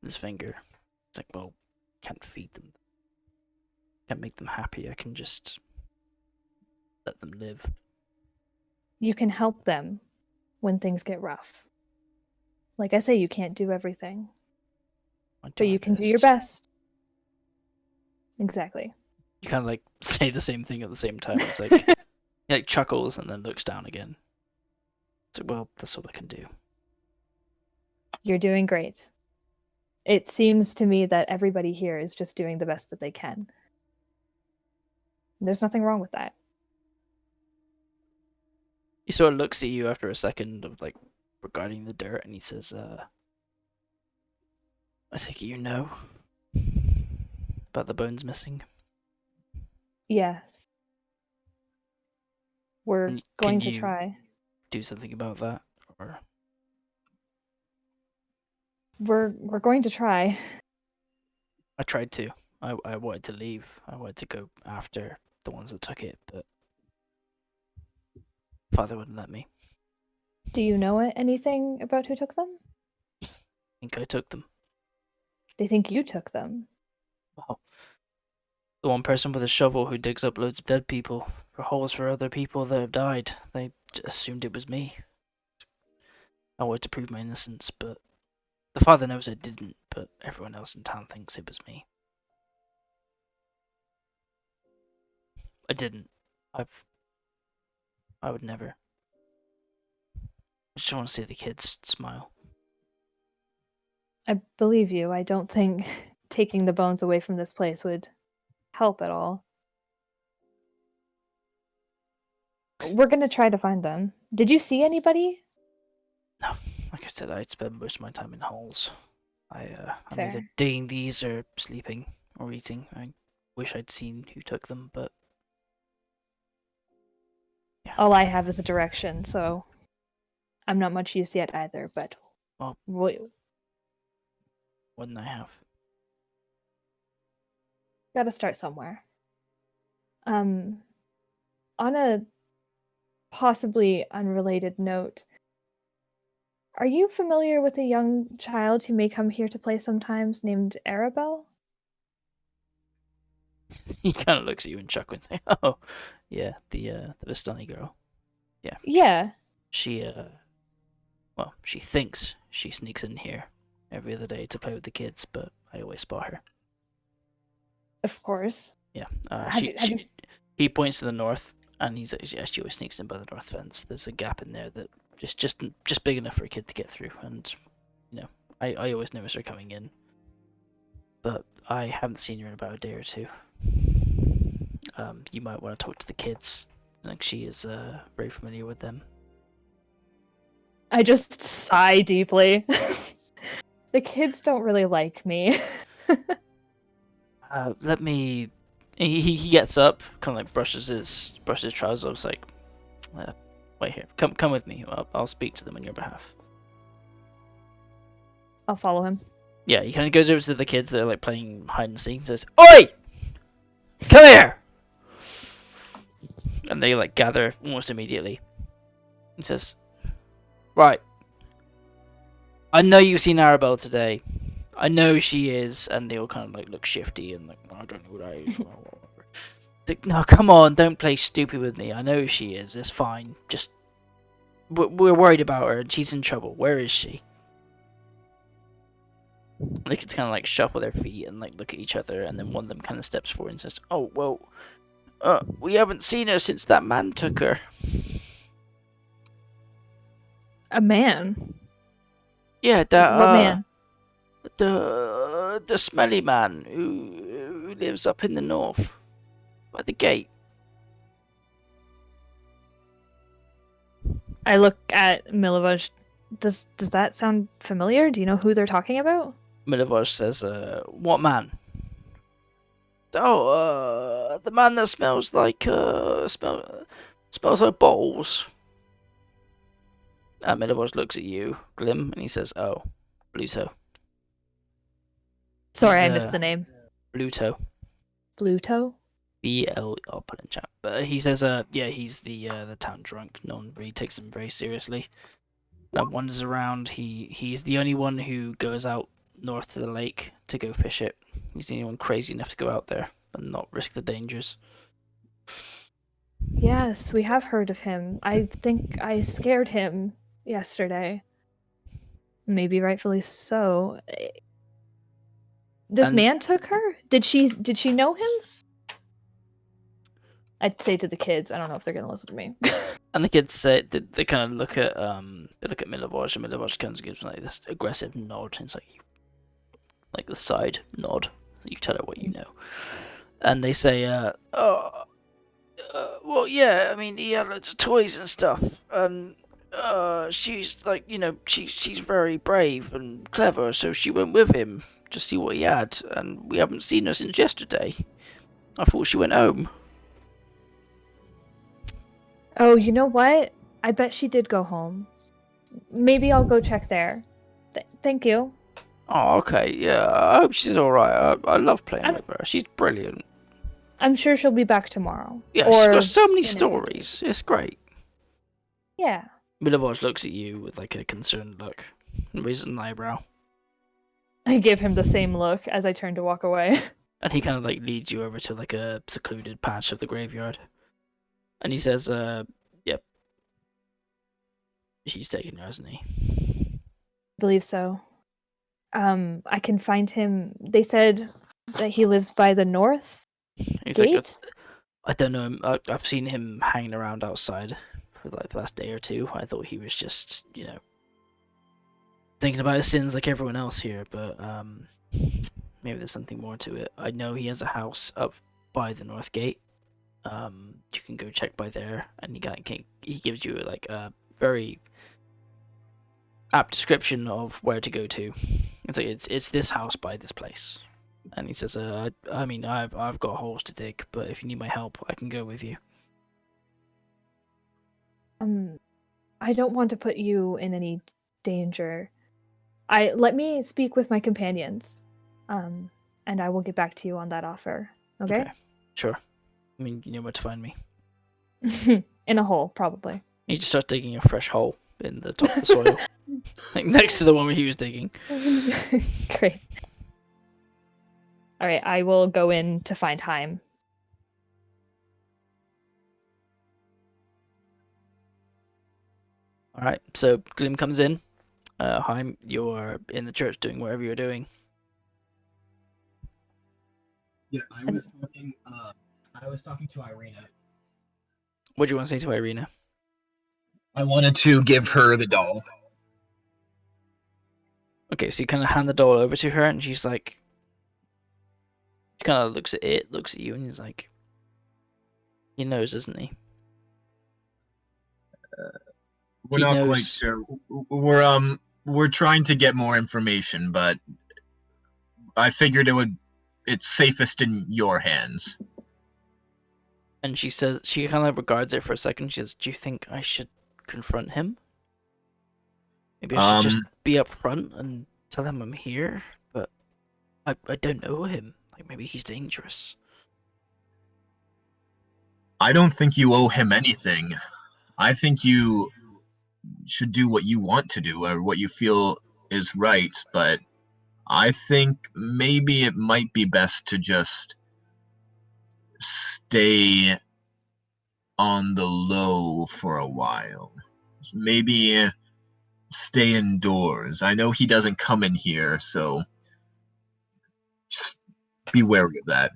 with his finger. It's like, well, can't feed them, can't make them happy. I can just let them live. You can help them when things get rough. Like I say, you can't do everything, but you can do your best. Exactly. You kind of like say the same thing at the same time. It's like he like chuckles and then looks down again. It's like, well, that's all I can do. You're doing great. It seems to me that everybody here is just doing the best that they can. There's nothing wrong with that. He sort of looks at you after a second of like regarding the dirt, and he says, I take it you know about the bones missing. Yes. We're Can going to you try. do something about that, or We're going to try. I tried to. I wanted to leave. I wanted to go after the ones that took it, but Father wouldn't let me. Do you know anything about who took them? I think I took them. They think you took them. Well, the one person with a shovel who digs up loads of dead people for holes for other people that have died. They assumed it was me. I wanted to prove my innocence, but the father knows I didn't, but everyone else in town thinks it was me. I didn't. I would never. I just want to see the kids smile. I believe you. I don't think taking the bones away from this place would help at all. We're gonna try to find them. Did you see anybody? No, like I said, I spend most of my time in holes. I'm Fair. either digging these or sleeping or eating. I wish I'd seen who took them, but yeah. All I have is a direction, so I'm not much use yet either, but Well, what didn't I have? gotta start somewhere. On a possibly unrelated note, are you familiar with a young child who may come here to play sometimes named Arabelle? He kind of looks at you and chuckles and says, "Oh, yeah, the Vistani girl. Yeah. Yeah. She well, she thinks she sneaks in here every other day to play with the kids, but I always spot her. Of course. Yeah. He points to the north, and he's like, yeah, she always sneaks in by the north fence. There's a gap in there that just big enough for a kid to get through, and I always notice her coming in, but I haven't seen her in about a day or two. You might want to talk to the kids. Like she is very familiar with them. I just sigh deeply. The kids don't really like me. Let me. He gets up, kind of like brushes his trousers off. Like, wait here. Come with me. I'll speak to them on your behalf. I'll follow him. Yeah, he kind of goes over to the kids that are like playing hide and seek and says, "Oi! Come here!" And they like gather almost immediately. He says, "Right. I know you've seen Arabelle today. I know she is," and they all kind of like look shifty and like, "I don't know what I is." Like, no, come on, don't play stupid with me. I know who she is. It's fine. Just we're worried about her, and she's in trouble. Where is she? They could kind of like shuffle their feet and like look at each other, and then one of them kind of steps forward and says, "Oh well, we haven't seen her since that man took her." A man? Yeah, that What man? the smelly man who lives up in the north by the gate. I look at Milivoj. Does that sound familiar? Do you know who they're talking about? Milivoj says, "What man?" Oh, the man that smells like smells like balls. Milivoj looks at you, Glim, and he says, "Oh, Bluto." Sorry, He's, I missed the name. Bluto. Bluto? BL. I'll put in chat. But he says, yeah, he's the town drunk. No one really takes him very seriously. Wanders around. He's the only one who goes out north to the lake to go fish it. He's the only one crazy enough to go out there and not risk the dangers. Yes, we have heard of him. I think I scared him yesterday. Maybe rightfully so. This And- man took her? Did she know him? I'd say to the kids. I don't know if they're gonna listen to me. And the kids say they kind of look at Milivoj, and Milivoj kind of gives like this aggressive nod. And it's like the side nod. You tell her what you know, and they say, well, yeah. I mean, he had loads of toys and stuff, and she's like, she's very brave and clever, so she went with him to see what he had, and we haven't seen her since yesterday. I thought she went home. Oh, you know what? I bet she did go home. Maybe I'll go check there. Thank you. Oh, okay, yeah. I hope she's all right. I love playing with her. She's brilliant. I'm sure she'll be back tomorrow. Yeah, she's Or got so many in a few stories. days. It's great. Yeah. Milivoj looks at you with like a concerned look, and raises an eyebrow, I give him the same look as I turn to walk away. and he kind of like leads you over to like a secluded patch of the graveyard, and he says, "Yep, he's taken her, hasn't he?" I believe so. I can find him. They said that he lives by the north He's gate. like, I don't know. I've seen him hanging around outside for like the last day or two. I thought he was just, thinking about his sins like everyone else here, but maybe there's something more to it. I know he has a house up by the north gate. You can go check by there, and he gives you like a very apt description of where to go to. It's like it's this house by this place, and he says, I mean, I've got holes to dig, but if you need my help, I can go with you. I don't want to put you in any danger. Let me speak with my companions, and I will get back to you on that offer. Okay? Sure. I mean, you know where to find me. In a hole, probably. He just starts digging a fresh hole in the top of the soil, like next to the one where he was digging. Great. All right, I will go in to find Heim. All right, so Glim comes in. Heim, you're in the church doing whatever you're doing. Yeah, I was talking to Irina. What do you want to say to Irina? I wanted to give her the doll. Okay, so you kind of hand the doll over to her, and she's like, she kind of looks at it, looks at you, and he's like, he knows, isn't he? We're He not knows. quite sure. We're trying to get more information, but I figured it's safest in your hands. And she says, she kind of regards it for a second. She says, "Do you think I should confront him? Maybe I should just be up front and tell him I'm here, but I don't know him. Like maybe he's dangerous." I don't think you owe him anything. I think you should do what you want to do or what you feel is right, but I think maybe it might be best to just stay on the low for a while. Maybe stay indoors. I know he doesn't come in here, so just be wary of that.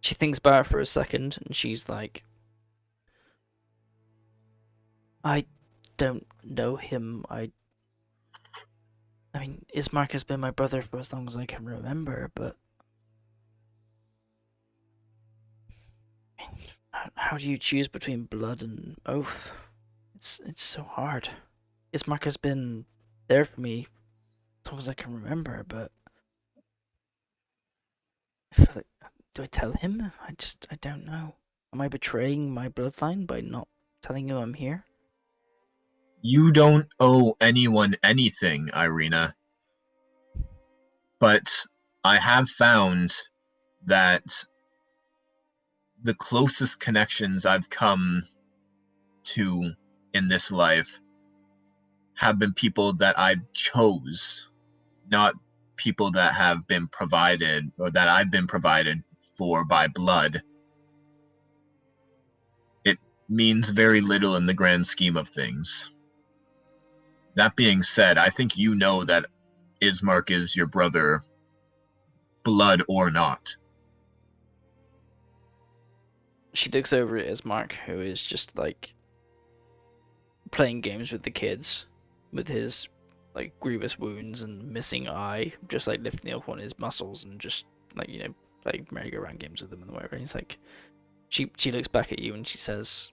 She thinks about it for a second, and she's like, I don't know him. I mean, Ismark has been my brother for as long as I can remember, but how do you choose between blood and oath? It's so hard. Ismark has been there for me as long as I can remember, but I feel like, do I tell him? I don't know. Am I betraying my bloodline by not telling him I'm here? You don't owe anyone anything, Irina. But I have found that the closest connections I've come to in this life have been people that I chose, not people that have been provided or that I've been provided for by blood. It means very little in the grand scheme of things. That being said, I think you know that Ismark is your brother, blood or not. She looks over at Ismark, who is just like playing games with the kids, with his like grievous wounds and missing eye, just like lifting up on his muscles and just like, you know, like merry-go-round games with them and whatever. And he's like, she looks back at you and she says,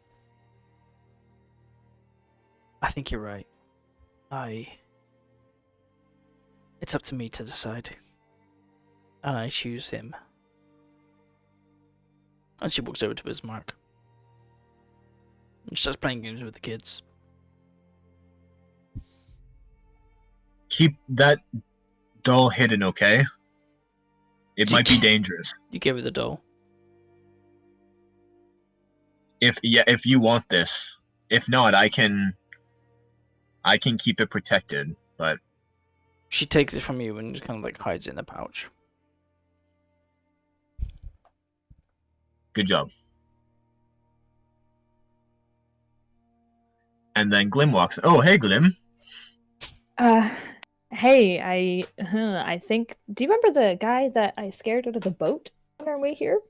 I think you're right. It's up to me to decide. And I choose him. And she walks over to Bismarck. And starts playing games with the kids. Keep that doll hidden, okay? It might be dangerous. You give her the doll. If you want this. If not, I can keep it protected, but She takes it from you and just kind of like hides it in a pouch. good job. And then Glim walks. Oh, hey, Glim. Hey, I think. Do you remember the guy that I scared out of the boat on our way here?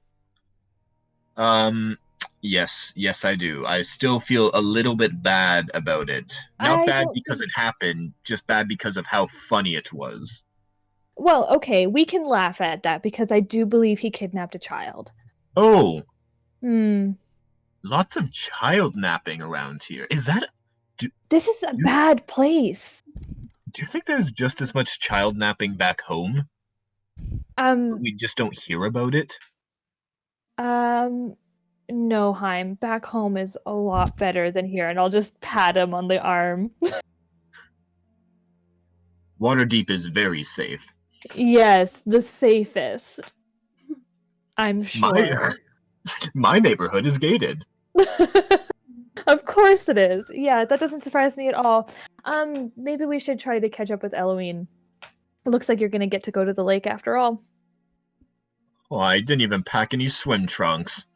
Yes, I do. I still feel a little bit bad about it. Not I bad don't because it happened, just bad because of how funny it was. Well, okay, we can laugh at that because I do believe he kidnapped a child. Oh, Hmm. lots of child napping around here. Is that? This is a bad place. Do you think there's just as much child napping back home? We just don't hear about it? No, Heim. Back home is a lot better than here, and I'll just pat him on the arm. Waterdeep is very safe. Yes, the safest. I'm sure. My neighborhood is gated. Of course it is. Yeah, that doesn't surprise me at all. Maybe we should try to catch up with Eloine. It looks like you're gonna get to go to the lake after all. Oh, I didn't even pack any swim trunks.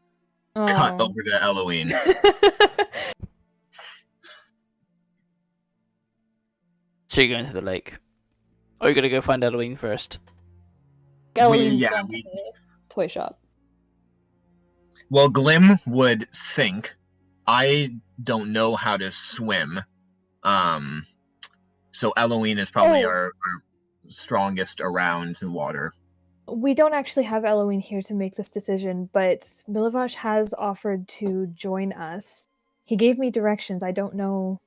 Cut Oh. over to Eloine. So you're going to the lake. Or you're gonna go find Eloine first. Eloine's going to the toy shop. Well, Glim would sink. I don't know how to swim. So Eloine is probably our strongest around the water. We don't actually have Eloine here to make this decision, but Milivosh has offered to join us. He gave me directions. I don't know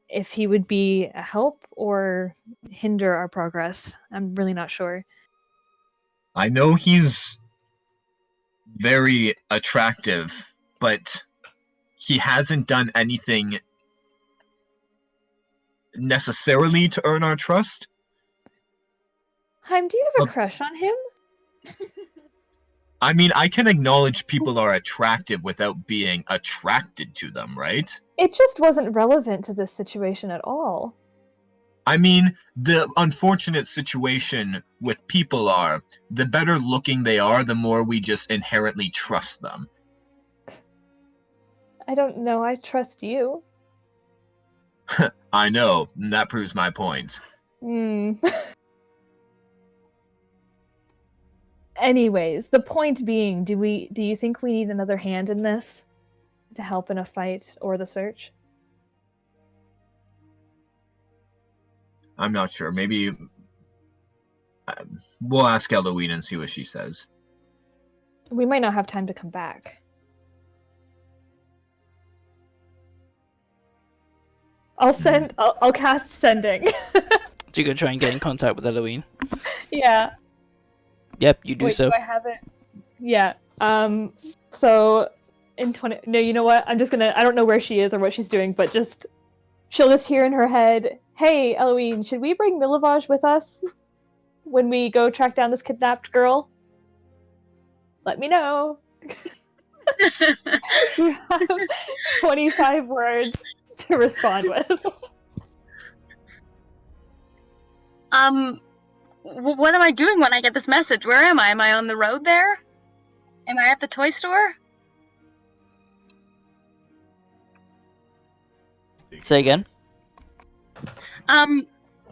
if he would be a help or hinder our progress. I'm really not sure. I know he's very attractive, but he hasn't done anything necessarily to earn our trust. Heim, do you have a crush on him? I mean, I can acknowledge people are attractive without being attracted to them, right? It just wasn't relevant to this situation at all. I mean, the unfortunate situation with people are, the better looking they are, the more we just inherently trust them. I don't know. I trust you. I know, and that proves my point. Hmm. Anyways, the point being, do you think we need another hand in this to help in a fight or the search? I'm not sure. Maybe we'll ask Eloise and see what she says. We might not have time to come back. I'll cast sending. So you're gonna try and get in contact with Eloise. Yeah. Yep, you do Wait, so. do I have it? Yeah. So in 20. No, you know what? I'm just gonna. I don't know where she is or what she's doing, but she'll just hear in her head, "Hey, Eloise, should we bring Milavage with us when we go track down this kidnapped girl? Let me know." You have 25 words to respond with. What am I doing when I get this message? Where am I? Am I on the road there? Am I at the toy store? Say again.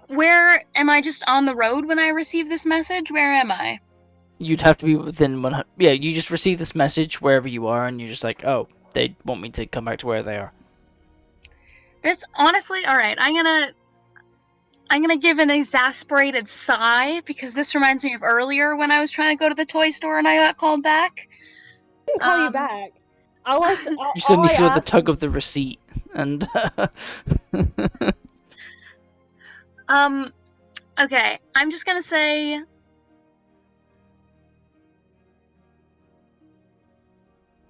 Where am I? Just on the road when I receive this message? Where am I? You'd have to be within 100. Yeah, you just receive this message wherever you are, and you're just like, oh, they want me to come back to where they are. This honestly, all right. I'm gonna give an exasperated sigh because this reminds me of earlier when I was trying to go to the toy store and I got called back. I can call you back. You suddenly feel the tug of the receipt, and Okay, I'm just gonna say.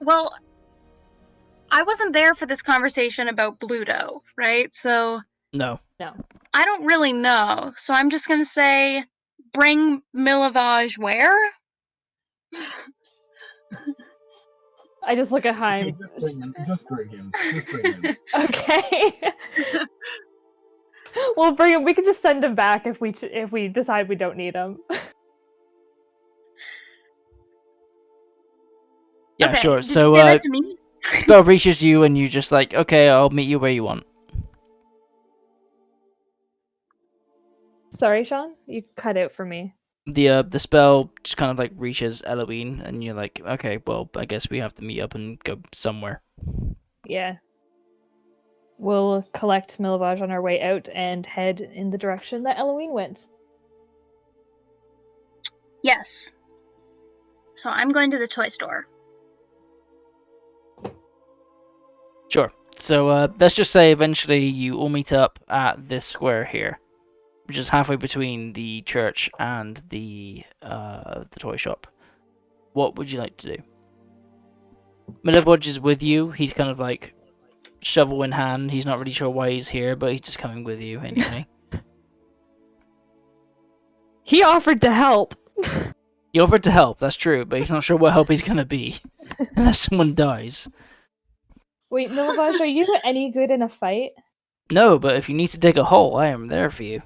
Well, I wasn't there for this conversation about Bluto, right? So no. I don't really know. So I'm just gonna say, bring Milavage where? I just look at Heim. Just bring him. Just bring him. Okay. We'll bring him. We can just send him back if we decide we don't need him. Yeah, Okay, sure. did So you say that to me? spell reaches you, and you just like, okay, I'll meet you where you want. Sorry, Sean, you cut out for me. The spell just kind of like reaches Eloine, and you're like, okay, well, I guess we have to meet up and go somewhere. Yeah. We'll collect Milavage on our way out and head in the direction that Eloine went. Yes. So I'm going to the toy store. Sure. So let's just say eventually you all meet up at this square here, which is halfway between the church and the toy shop. What would you like to do? Milavage is with you. He's kind of like shovel in hand. He's not really sure why he's here, but he's just coming with you anyway. He offered to help. He offered to help, that's true, but he's not sure what help he's gonna be unless someone dies. Wait, Milavage, are you any good in a fight? No, but if you need to dig a hole, I am there for you.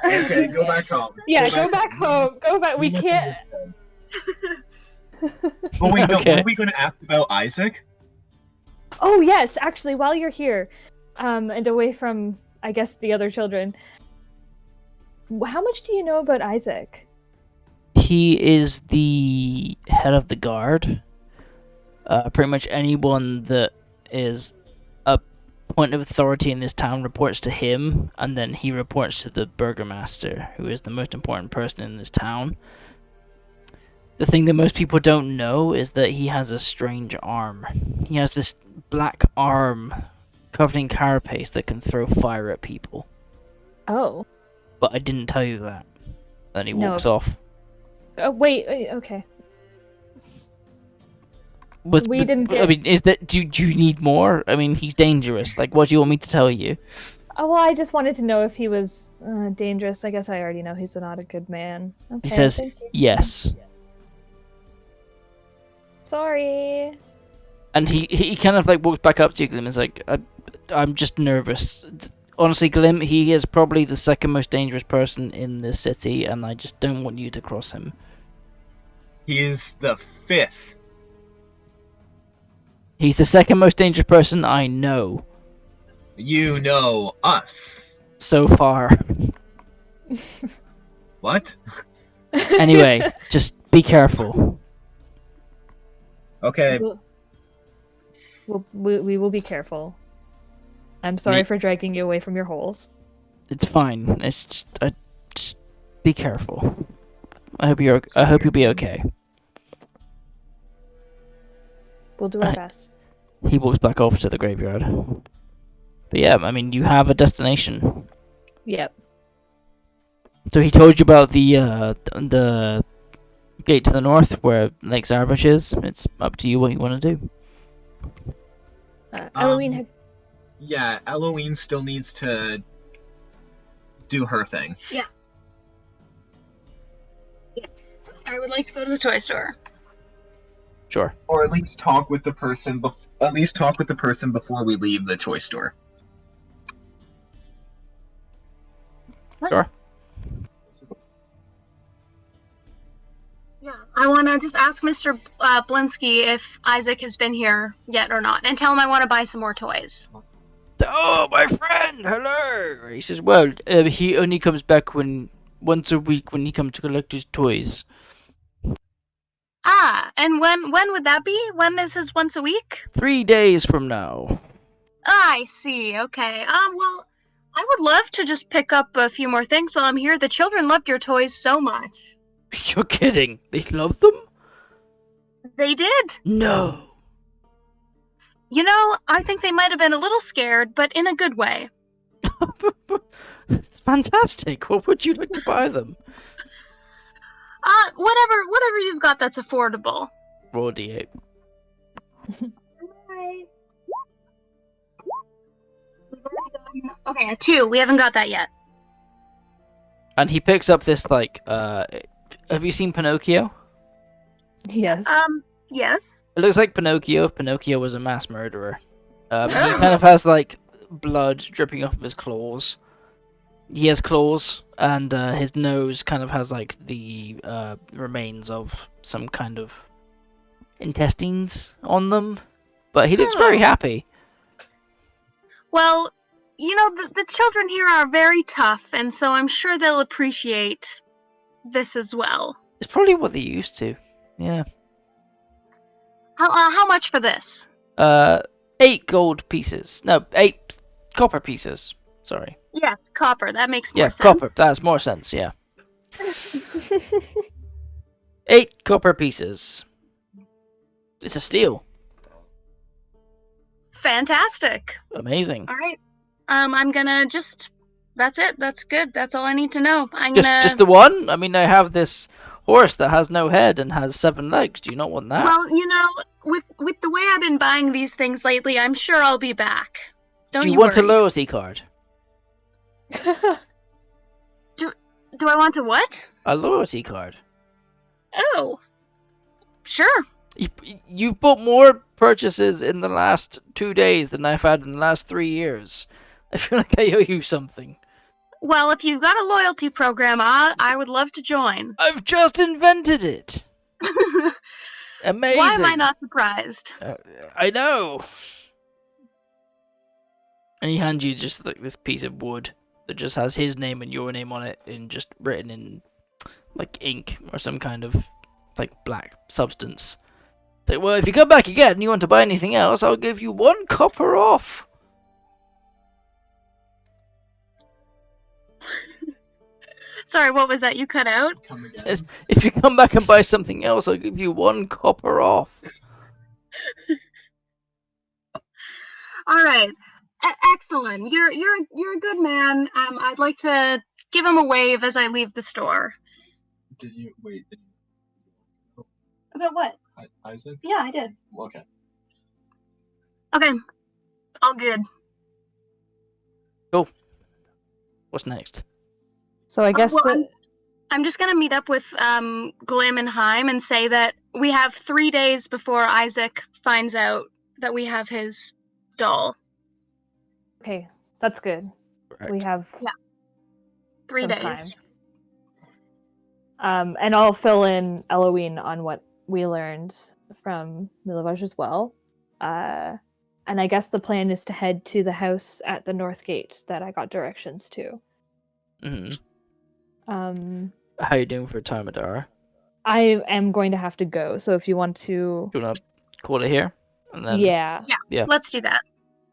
Okay, go back home. Yeah, go back home. Go back. We can't. Oh wait, no, Okay. were we going to ask about Isaac? Oh yes, actually, while you're here, and away from, I guess, the other children, how much do you know about Isaac? He is the head of the guard. Pretty much anyone that is a point of authority in this town reports to him, and then he reports to the burgomaster, who is the most important person in this town. The thing that most people don't know is that he has a strange arm. He has this black arm covered in carapace that can throw fire at people. Oh. But I didn't tell you that. Then he No. walks off. Wait. Okay. We didn't I get- mean, is that do you need more? I mean, he's dangerous. Like, what do you want me to tell you? Oh, well, I just wanted to know if he was dangerous. I guess I already know he's not a good man. Okay, He says thank you. yes, Sorry. and he kind of like walks back up to you and is like, I'm just nervous. honestly, Glim, he is probably the second most dangerous person in this city, and I just don't want you to cross him. He is the 5th. He's the second most dangerous person I know You know us. so far. What? Anyway, just be careful. Okay. We will be careful. I'm sorry for dragging you away from your holes. It's fine. It's just be careful. I hope you'll be okay. We'll do our Right. best. He walks back off to the graveyard. But yeah, I mean, you have a destination. Yep. So he told you about the gate to the north where Lake Zarbush is. It's up to you what you want to do. Eloine, Yeah, Eloine still needs to do her thing. Yes. I would like to go to the toy store. Sure. Or at least talk with the person before we leave the toy store. Sure. Yeah. I want to just ask Mr. Blinsky if Isaac has been here yet or not, and tell him I want to buy some more toys. Oh, my friend, hello. He says, well, he only comes back once a week when he comes to collect his toys. Ah, and when would that be? When is his once a week? 3 days from now. I see. Okay. Well, I would love to just pick up a few more things while I'm here. The children loved your toys so much. You're kidding. They love them? They did. No. You know, I think they might have been a little scared, but in a good way. It's fantastic. What would you like to buy them? Whatever you've got that's affordable. Roll a d8. Alright. Okay, a 2. We haven't got that yet. And he picks up this, like, have you seen Pinocchio? yes. Yes. It looks like Pinocchio if Pinocchio was a mass murderer. He kind of has, like, blood dripping off of his claws. He has claws, and his nose kind of has, like, the remains of some kind of intestines on them. But he looks very happy. Well, you know, the children here are very tough, and so I'm sure they'll appreciate this as well. It's probably what they used to. Yeah. How much for this? 8 gold pieces. No, 8 copper pieces. Sorry. Yes, copper. That makes more Yeah, sense. copper. That's more sense, yeah. 8 copper pieces. It's a steal. Fantastic. Amazing. All right. I'm gonna just. That's it. That's good. That's all I need to know. I'm Just, gonna. just the one? I mean, I have this horse that has no head and has 7 legs. Do you not want that? Well, you know, with the way I've been buying these things lately, I'm sure I'll be back. Don't Do you you want a worry. loyalty card? Do I want to what? A loyalty card. Oh. Sure. You've bought more purchases in the last 2 days than I've had in the last 3 years. I feel like I owe you something. Well, if you've got a loyalty program, I would love to join. I've just invented it. Amazing. Why am I not surprised? I know. And he hands you just like this piece of wood that just has his name and your name on it, and just written in like ink or some kind of like black substance. Like, well, if you come back again and you want to buy anything else, I'll give you 1 copper off. Sorry, what was that? You cut out? Come again. Says, if you come back and buy something else, I'll give you 1 copper off. All right. Excellent. You're a good man. I'd like to give him a wave as I leave the store. Did you wait? About what? Isaac? Yeah, I did. Okay. Okay. All good. What's next? So I guess well, I'm just gonna meet up with Glim and Heim and say that we have 3 days before Isaac finds out that we have his doll. okay, that's good. we have Yeah. 3 some days. time. And I'll fill in Eloine on what we learned from Milovaj as well. And I guess the plan is to head to the house at the north gate that I got directions to. Mm-hmm. How you doing for time, Adara? I am going to have to go, so if you want to... Do you want to call it here? And then... Yeah. Let's do that.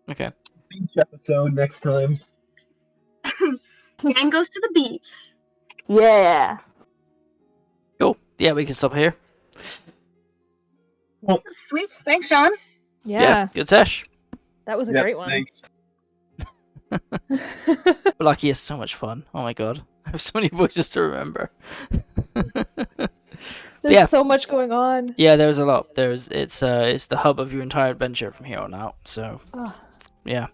Okay. Beach episode next time. Gang goes to the beach. Yeah. Cool. Yeah, we can stop here. Sweet. Thanks, Sean. Yeah. Good sesh. That was a great one. Thanks. Lucky is so much fun. Oh my god. I have so many voices to remember. There's so much going on. Yeah, there's a lot. It's the hub of your entire adventure from here on out. So yeah.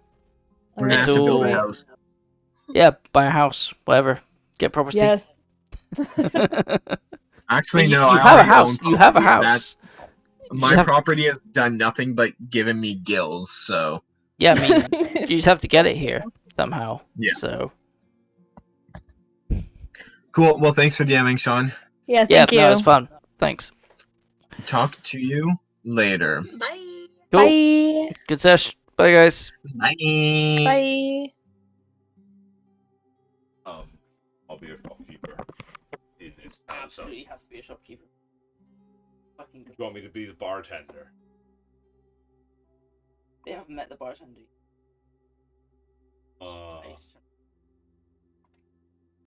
We're gonna have to build a house. Yeah, buy a house, whatever. Get property. Yes. Actually, you no. I have a already house. own You have a property. house. My property has done nothing but given me gills. So yeah, I mean, you just have to get it here somehow. Yeah. So cool. Well, thanks for DMing, Sean. Yeah, thank you. No, it's fun. Thanks. Talk to you later. Bye. Cool. Bye. Good sesh. Bye, guys. Bye. Bye. I'll be a shopkeeper. It's Absolutely have to be a shopkeeper. Fucking good. You want me to be the bartender? They haven't met the bartender.